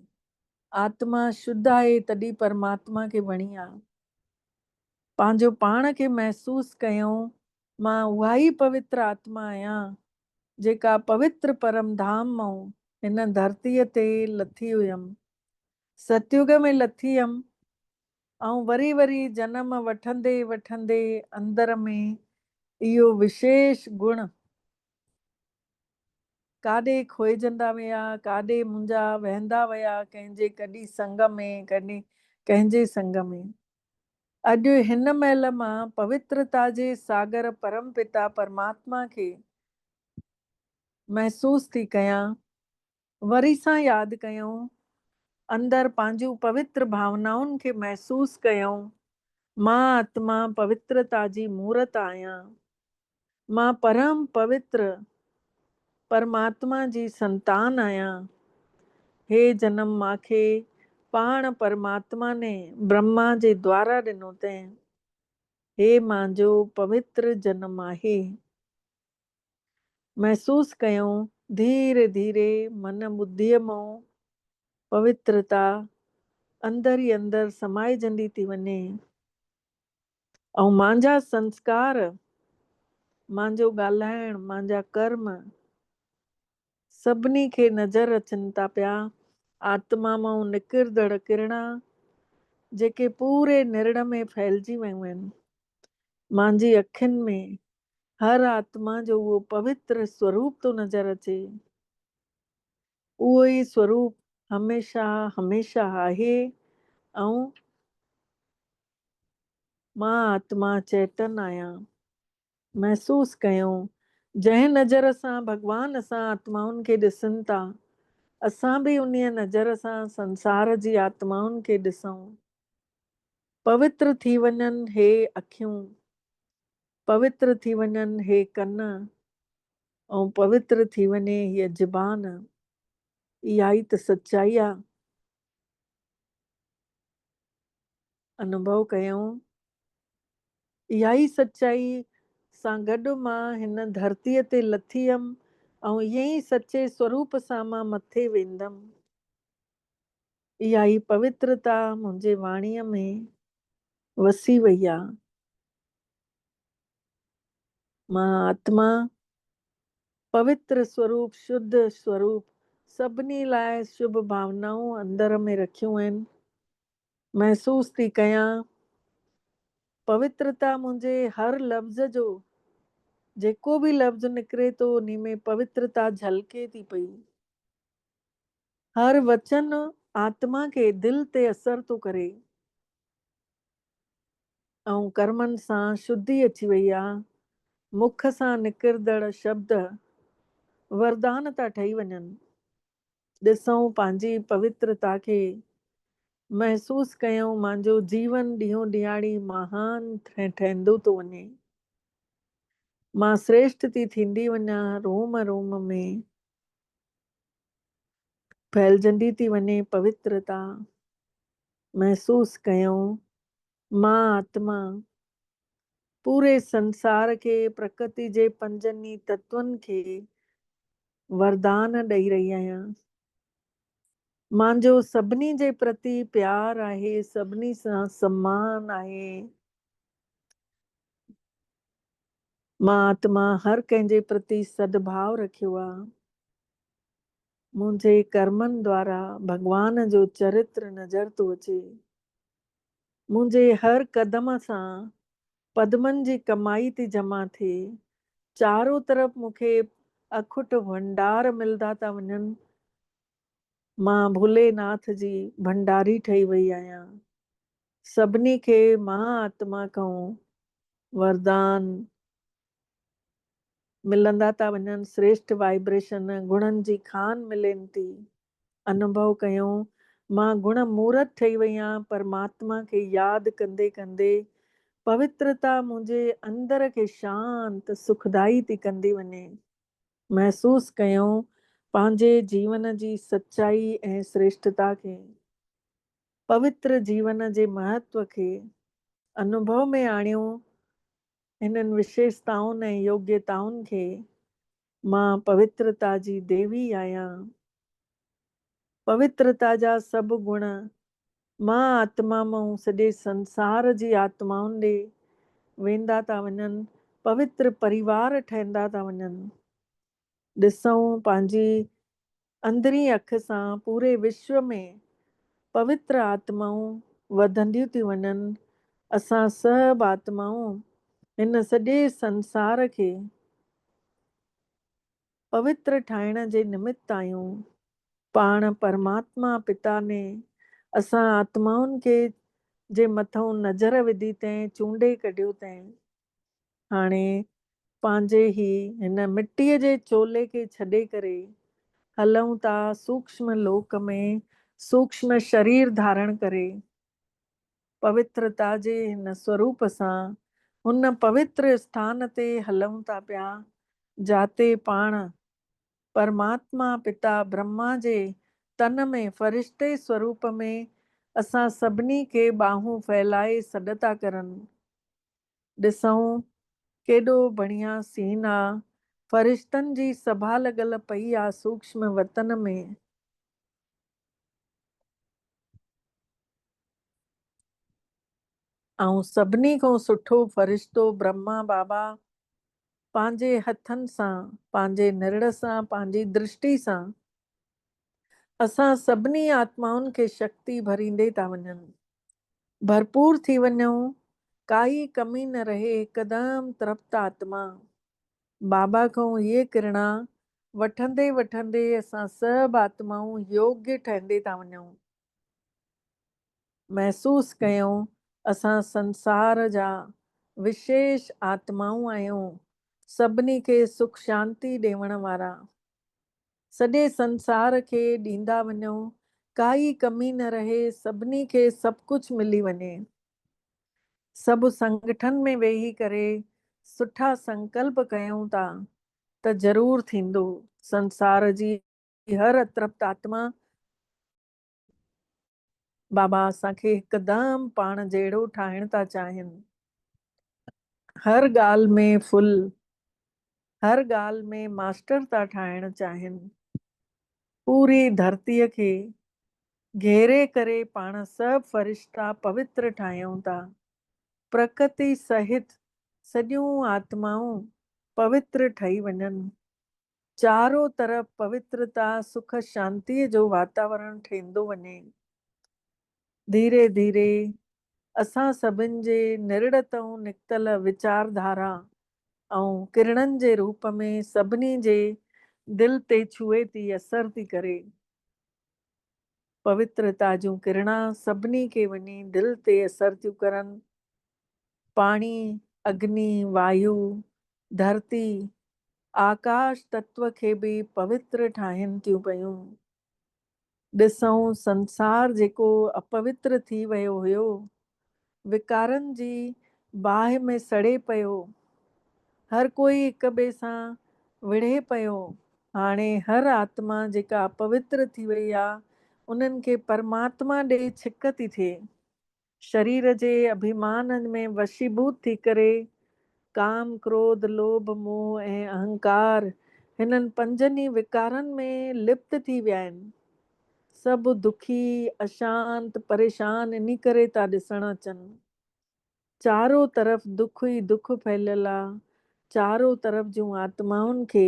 आत्मा शुद्ध आहे, तॾहिं परमात्मा खे वणी आहे। पंहिंजो पाण खे महसूस कयूं मां उहा ई पवित्र आत्मा आहियां जेका पवित्र परम धाम मां हिन धरतीअ ते लथी हुयमि, सतयुग में लथी हुयमि, ऐं वरी वरी जनम वठंदे वठंदे अंदर में इहो विशेष गुण काॾे खोइजंदा विया, काॾे मुंहिंजा वहंदा विया, कंहिंजे कॾहिं संग में, कॾहिं कंहिंजे संग में। अॼु हिन महिल मां पवित्रता जे सागर परम पिता परमात्मा खे महसूस थी कयां, वरी सां यादि कयूं, अंदरि पंहिंजूं पवित्र भावनाउनि खे महसूस कयूं। मां आत्मा पवित्रता जी मूर्त आहियां, मां परम पवित्र परमात्मा जी संतान आहियां। हे जन्म मांखे पाण परमात्मा ने ब्रह्मा जे द्वारा ॾिनो अथई। हे मुंहिंजो पवित्र जन्म आहे। महसूस कयूं धीरे धीरे मन ॿुद्धीअ मां पवित्रता अंदर ई अंदर समाइजंदी थी वञे, ऐं मुंहिंजा संस्कार, मुंहिंजो ॻाल्हाइण, मुंहिंजा कर्म सभिनी खे नज़र अचनि था पिया। आत्मा मां निकिरंदड़ किरणा जेके पूरे निर्ण में फैलिजी वियूं आहिनि, मुंहिंजी अखियुनि में हर आत्मा जो उहो पवित्र स्वरूप थो नज़र अचे। उहो ई स्वरूप हमेशह हमेशह आहे। ऐं मां आत्मा चैतन आहियां। महसूस कयूं जंहिं नज़र सां भॻवान असां आत्माउनि खे ॾिसनि था, असां बि उन नज़र सां संसार जी आत्माउनि खे ॾिसूं। पवित्र थी वञनि हे अखियूं, पवित्र थी वञनि हे कन, ऐं पवित्र थी वञे हीअ ज़बान। इहा ई त सचाई आहे। अनुभव कयूं इहा ई सचाई सां गॾु मां हिन धरतीअ ते लथी हुयमि, ऐं ईअं ई सचे स्वरूप सां मां मथे वेंदमि। इहा ई पवित्रता मुंहिंजे वाणीअ में वसी वई आहे। मां आत्मा पवित्र स्वरूप, शुद्ध स्वरूप, सभिनी लाइ शुभ भावनाऊं अंदर में रखियूं आहिनि। महसूस थी कयां पवित्रता मुंहिंजे हर लफ़्ज़ जो, जेको बि लफ़्ज़ निकिरे थो उन में पवित्रता झलके थी पई। हर वचन आत्मा खे दिल ते असर थो करे, ऐं कर्मनि सां शुद्धि अची वई आहे। मुख सां निकिरंदड़ शब्द वरदान था ठही वञनि। ॾिसूं पंहिंजी पवित्रता खे, महसूस कयूं मुंहिंजो जीवन ॾींहों ॾियारी महान ठहंदो थो वञे। मां श्रेष्ठ थी थींदी वञा, रोम रोम में फैलजंदी थी वञे पवित्रता। महसूस कयूं मां आत्मा पूरे संसार खे प्रकृति जे पंजनि ई तत्वनि खे वरदान ॾेई रही आहियां। मुंहिंजो सभिनी जे प्रति प्यार आहे, सभिनी सां सम्मान आहे। मां आत्मा हर कंहिंजे प्रति सद्भाव रखियो आहे। मुंहिंजे कर्मनि द्वारा भगवान जो चरित्र नज़र थो अचे। मुंहिंजे हर कदम सां पद्मनि जी कमाई थी जमा थिए। चारों तरफ़ मूंखे अखुट भंडार मिलंदा था वञनि। मां भोलेनाथ जी भंडारी ठही वई आहियां। सभिनी खे मां आत्मा खां वरदान मिलंदा था वञनि। श्रेष्ठ वाइब्रेशन गुणनि जी खान मिलेनि थी। अनुभव कयूं, मां गुण मूर्त ठही वई आहियां। परमात्मा खे यादि कंदे कंदे पवित्रता मुंहिंजे अंदर खे शांत सुखदाई थी कंदी वञे। महसूस कयूं पंहिंजे जीवन जी सच्चाई ऐं श्रेष्ठता खे, पवित्र जीवन जे महत्व खे अनुभव में आणियूं। हिननि विशेषताउनि ऐं योग्यताउनि खे मां पवित्रता जी देवी आहियां। पवित्रता जा सभु गुण मां आत्मा मां सॼे संसार जी आत्माउनि ॾे वेंदा था वञनि। पवित्र परिवार ठहंदा था वञनि। ॾिसूं पंहिंजी अंदरी अख सां पूरे विश्व में पवित्र आत्माऊं वधंदियूं थी वञनि। असां सभु आत्माऊं हिन सॼे संसार खे पवित्र ठाहिण जे निमित्त आहियूं। पाण परमात्मा पिता ने असां आत्माउनि खे जे मथां नज़र विधी तंहिं चूंडे कढियो तंहिं हाणे पंहिंजे ई हिन मिटीअ जे चोले खे छॾे करे हलूं था सूक्ष्म लोक में, सूक्ष्म शरीर धारण करे पवित्रता जे हिन स्वरूप सां हुन पवित्र स्थान ते हलूं था पिया, जाते पाण परमात्मा पिता ब्रह्मा जे तन में फ़रिश्ते स्वरूप में असां सभिनी खे बाहूं फैलाए सॾ था करनि। ॾिसूं केॾो बढ़िया सीन आहे। फ़रिश्तनि जी सभा लॻल पई आहे सूक्ष्म वतन में। ऐं सभिनी खां सुठो फ़रिश्तो ब्रह्मा बाबा पंहिंजे हथनि सां, पंहिंजे निरड़ सां, पंहिंजी दृष्टि सां असां सभिनी आत्माउनि खे शक्ति भरींदे था वञनि। भरपूर थी वञूं, काई कमी न रहे, हिकदमि तृप्त आत्मा। बाबा खां इहे किरणा वठंदे वठंदे असां सभु आत्माऊं योग्य ठहंदे था वञूं। महसूस कयूं असां संसार जा विशेष आत्माऊं आहियूं। सभिनी खे सुख शांति ॾियण वारा। सॼे संसार खे ॾींदा वञूं, काई कमी न रहे, सभिनी खे सभु कुझु मिली वञे। सभु संगठन में वेही करे सुठा संकल्प कयूं था त ज़रूर थींदो। संसार जी हर अतृप्त आत्मा बाबा असांखे हिकदमि पाण जहिड़ो ठाहिण था चाहिनि। हर ॻाल्हि में फुल, हर ॻाल्हि में मास्टर था ठाहिण चाहिनि। पूरी धरतीअ खे घेरे करे पाण सभु फ़रिश्ता पवित्र ठाहियूं था। प्रकृति सहित सॼियूं आत्माऊं पवित्र ठही वञनि। चारों तरफ़ पवित्रता सुख शांतीअ जो वातावरण ठहींदो वञे। धीरे धीरे असां सभिनि जे निरड़ तां निकितल विचारधारा ऐं किरणनि जे रूप में सभिनी जे दिल ते छुए थी, असर थी करे। पवित्रता जूं किरणा सभिनी खे वञी दिल ते असर थियूं करनि। पाणी, अग्नि, वायु, धरती, आकाश तत्व खे बि पवित्र ठाहिनि थियूं पयूं। ॾिसूं संसार जेको अपवित्र थी वियो हुयो, विकारनि जी बाहि में सड़े पियो, हर कोई हिक ॿिए सां विढ़े पियो। हाणे हर आत्मा जेका अपवित्र थी वई आहे उन्हनि खे परमात्मा ॾे छिक थी थिए। शरीर जे अभिमान में वशीभूत थी करे काम क्रोध लोभ मोह ऐं अहंकार हिननि पंजनि ई विकारनि में लिप्त थी विया आहिनि। सभु दुखी अशांत परेशान इन करे था ॾिसण अचनि। चारों तरफ़ दुख ई दुख फैलियल आहे। चारों तरफ़ जूं आत्माउनि खे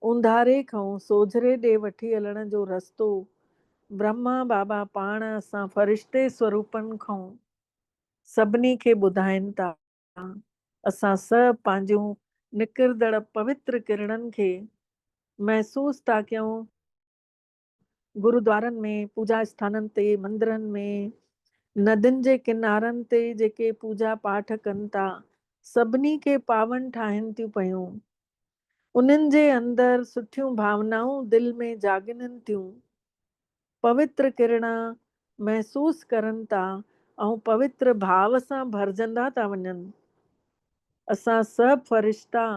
उंधारे खां सोझरे ॾे वठी हलण जो रस्तो ब्रह्मा बाबा पाण असां फ़रिश्ते स्वरूपनि खां सभिनी खे ॿुधाइनि था। असां सभु पंहिंजूं निकिरंदड़ पवित्र किरणनि खे महसूस था कयूं। गुरुद्वारनि में पूजा स्थाननि ते मंदिरनि में नदियुनि जे किनारनि ते जेके पूजा पाठ कनि था सभिनी खे पावन ठाहिनि थियूं पयूं। उन्हनि जे अंदरि सुठियूं भावनाऊं दिलि में जाॻनि थियूं। पवित्र किरण महसूस करनि था ऐं पवित्र भाव सां भरजंदा था वञनि। असां सभु फ़रिश्ता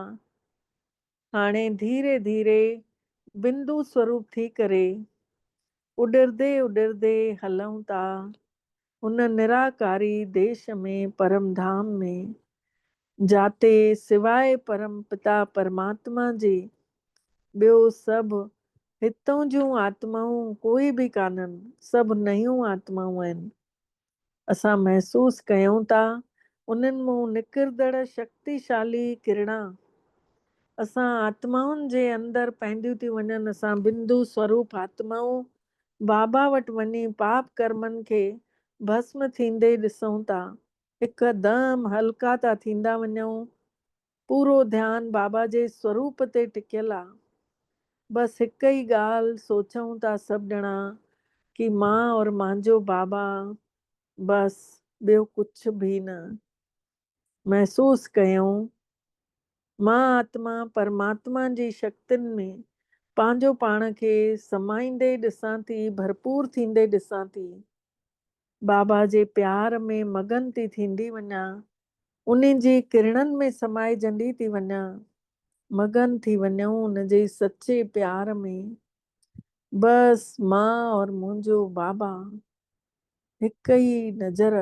हाणे धीरे धीरे बिंदु स्वरूप थी करे उॾरदे उॾरदे हलूं था हुन निराकारी देश में परम धाम में, जाते सिवाय परम पिता परमात्मा जे ॿियो सभु हितों जूं आत्माऊं कोई बि कान्हनि। सभु नयूं आत्माऊं आहिनि। असां महसूस कयूं था उन्हनि मां निकिरंदड़ शक्तिशाली किरणा असां आत्माउनि जे अंदरि पवंदियूं थी वञनि। असां बिंदु स्वरूप आत्माऊं बाबा वटि वञी पाप कर्मनि खे भस्म थींदे ॾिसूं था। हिकदमि हल्का था थींदा वञूं। पूरो ध्यानु बाबा जे स्वरूप ते टिकियल आहे। बसि हिक ई ॻाल्हि सोचूं था सभु ॼणा कि मां और मुंहिंजो बाबा, बसि ॿियो कुझु बि न। महसूस कयूं मां आत्मा परमात्मा जी शक्तियुनि में पंहिंजो पाण खे समाईंदे ॾिसां थी, भरपूर थींदे ॾिसां थी। बाबा जे प्यार में मगन थी थींदी वञा। उन्हीं जी किरणनि में समाइजंदी थी वञा। मगन थी वञूं उन जे सचे प्यार में। बसि मां और मुंहिंजो बाबा हिक ई नज़र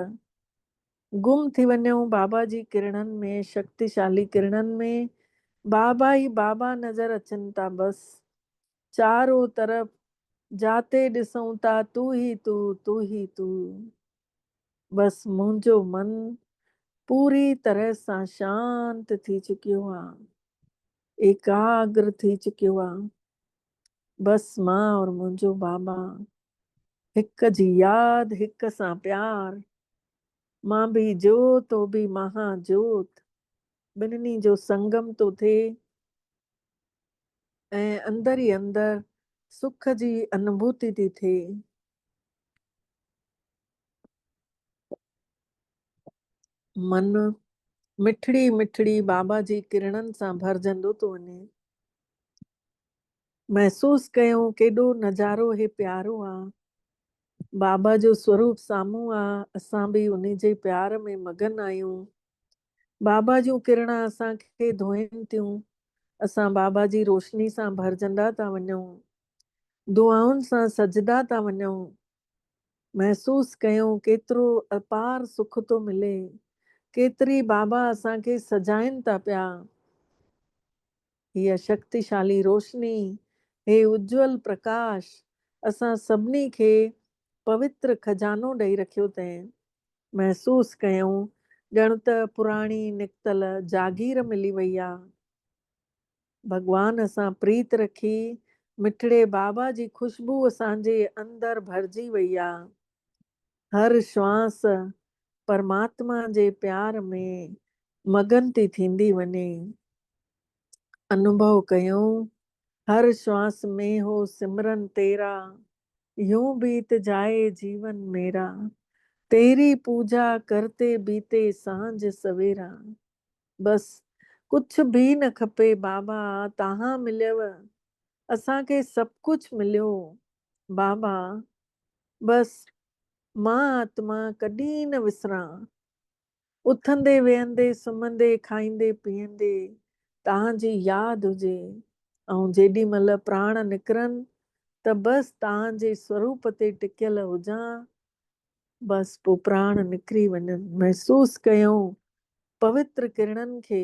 गुम थी वञूं बाबा जी किरणनि में, शक्तिशाली किरणनि में। बाबा ई बाबा नज़र अचनि था। बसि चारों तरफ़ जाते ॾिसूं था तू ही तू, तू ही तू। बसि मुंहिंजो मन पूरी तरह सां शांत थी चुकियो आहे, एकाग्र थी चुकियो आहे। बसि मां और मुंहिंजो बाबा हिक जी यादि, हिक सां प्यार। मां भी जोत, तो भी महाजोत। ॿिन्हिनि जो संगम थो थिए ऐं अंदर ई अंदर सुख जी अनुभूति थी थिए। मन मिठड़ी मिठड़ी बाबा जी किरणनि सां भरजंदो थो वञे। महसूस कयूं केॾो नज़ारो हे प्यारो आहे। बाबा जो स्वरूप साम्हूं आहे। असां बि उन जे प्यार में मगन आहियूं। बाबा जूं किरण असांखे धोइनि थियूं। असां बाबा जी रोशनी सां भरजंदा था वञूं। दुआउनि सां सजदा था वञूं। महसूस कयूं केतिरो अपार सुख थो मिले। केतिरी बाबा असांखे सजाइनि था पिया। हीअ शक्तिशाली रोशनी, हे उज्जवल प्रकाश असां सभिनी खे पवित्र खजानो ॾेई रखियो अथई। महसूस कयूं ॼण त पुराणी निकतल जागीर मिली वई आहे। भॻवान सां प्रीत रखी मिठड़े बाबा जी खुशबू असांजे अंदर भरजी वई आहे। हर श्वास परमात्मा जे प्यार में मगन थी थींदी वञे। अनुभव कयूं हर श्वास में हो सिमरन तेरा, यूं बीत जाए जीवन मेरा। तेरी पूजा करते बीते सांझ सवेरा। बसि कुझु बि न खपे बाबा, तव्हां मिलियव। असांखे सभु कुझु मिलियो बाबा। बसि मां आत्मा कॾहिं न विसरां। उथंदे वेहंदे सुम्हंदे खाईंदे पीअंदे तव्हांजी यादि हुजे ऐं जेॾी महिल प्राण निकिरनि त बसि तव्हांजे स्वरूप ते टिकियल हुजां। बसि पोइ प्राण निकिरी वञनि। महसूस कयूं पवित्र किरणनि खे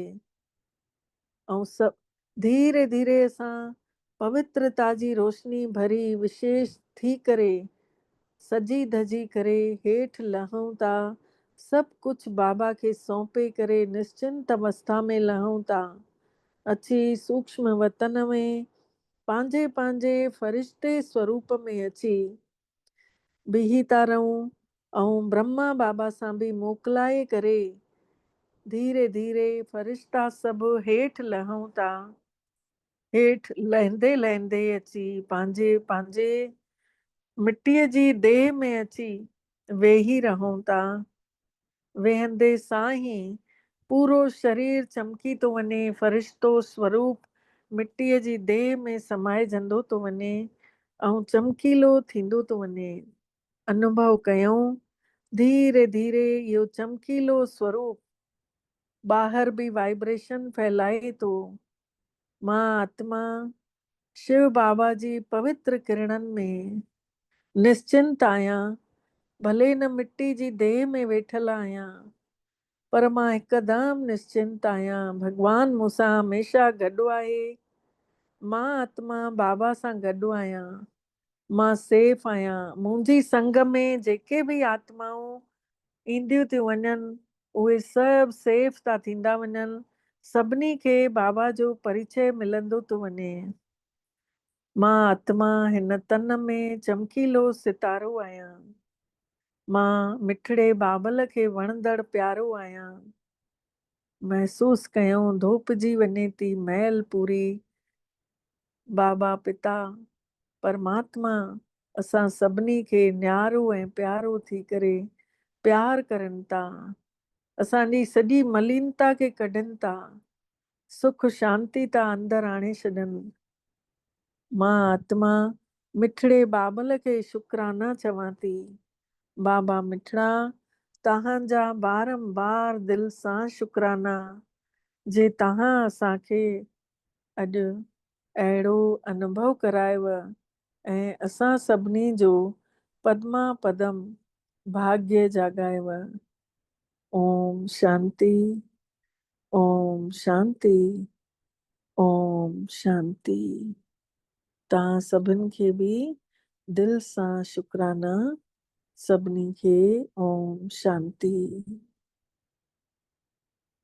ऐं सभु धीरे धीरे असां पवित्रता जी रोशनी भरी विशेष थी करे सजी धजी करे हेठि लहूं था। सभु कुझु बाबा खे सौंपे करे निश्चिंत अवस्था में लहूं था। अची सूक्ष्म वतन में पंहिंजे पंहिंजे फ़रिश्ते स्वरूप में अची बीही था रहूं ऐं ब्रह्मा बाबा सां बि मोकिलाए करे धीरे धीरे फ़रिश्ता सभु हेठि लहूं था। हेठि लहंदे लहंदे अची पंहिंजे पंहिंजे मिटीअ जी देह में अची वेही रहूं था। वेहंदे सां ई पूरो शरीर चमकी थो वञे, फ़रिश्तो स्वरूप मिटीअ जी देह में समाइजंदो थो वञे ऐं चमकीलो थींदो थो वञे। अनुभव कयूं धीरे धीरे इहो चमकीलो स्वरूप ॿाहिरि बि वाइब्रेशन फैलाए थो। मां आत्मा शिव बाबा जी पवित्र किरणनि में निश्चिंत आहियां। भले न मिट्टी जी देह में वेठल आहियां पर मां हिकदमि निश्चिंत आहियां। भॻवानु मूंसां हमेशह गॾु आहे। मां आत्मा बाबा सां गॾु आहियां। मां सेफ आहियां। मुंहिंजी संग में जेके बि आत्माऊं ईंदियूं थियूं वञनि उहे सभु सेफ था थींदा वञनि। सभिनी खे बाबा जो परिचय मिलंदो थो वञे। मां आत्मा हिन तन में चमकीलो सितारो आहियां। मां मिठड़े बाबल खे वणंदड़ प्यारो आहियां। महसूस कयूं धोपजी वञे थी महल पूरी। बाबा पिता परमात्मा असां सभिनी खे न्यारो ऐं प्यारो थी करे प्यार करनि था। असांजी सॼी मलिनता खे कढनि था। सुख शांती था अंदरि आणे छॾनि। मां आत्मा मिठड़े बाबल खे शुकराना चवां थी। बाबा मिठड़ा तव्हांजा बारंबार दिलि सां शुकराना जे तव्हां असांखे अॼु अहिड़ो अनुभव करायव ऐं असां सभिनी जो पद्मा पदम भाग्य जाॻायव। ओम शांति, ओम शांति, ओम शांति। तव्हां सभिनि खे बि दिलि सां शुकराना। सभिनी खे ओम शांति।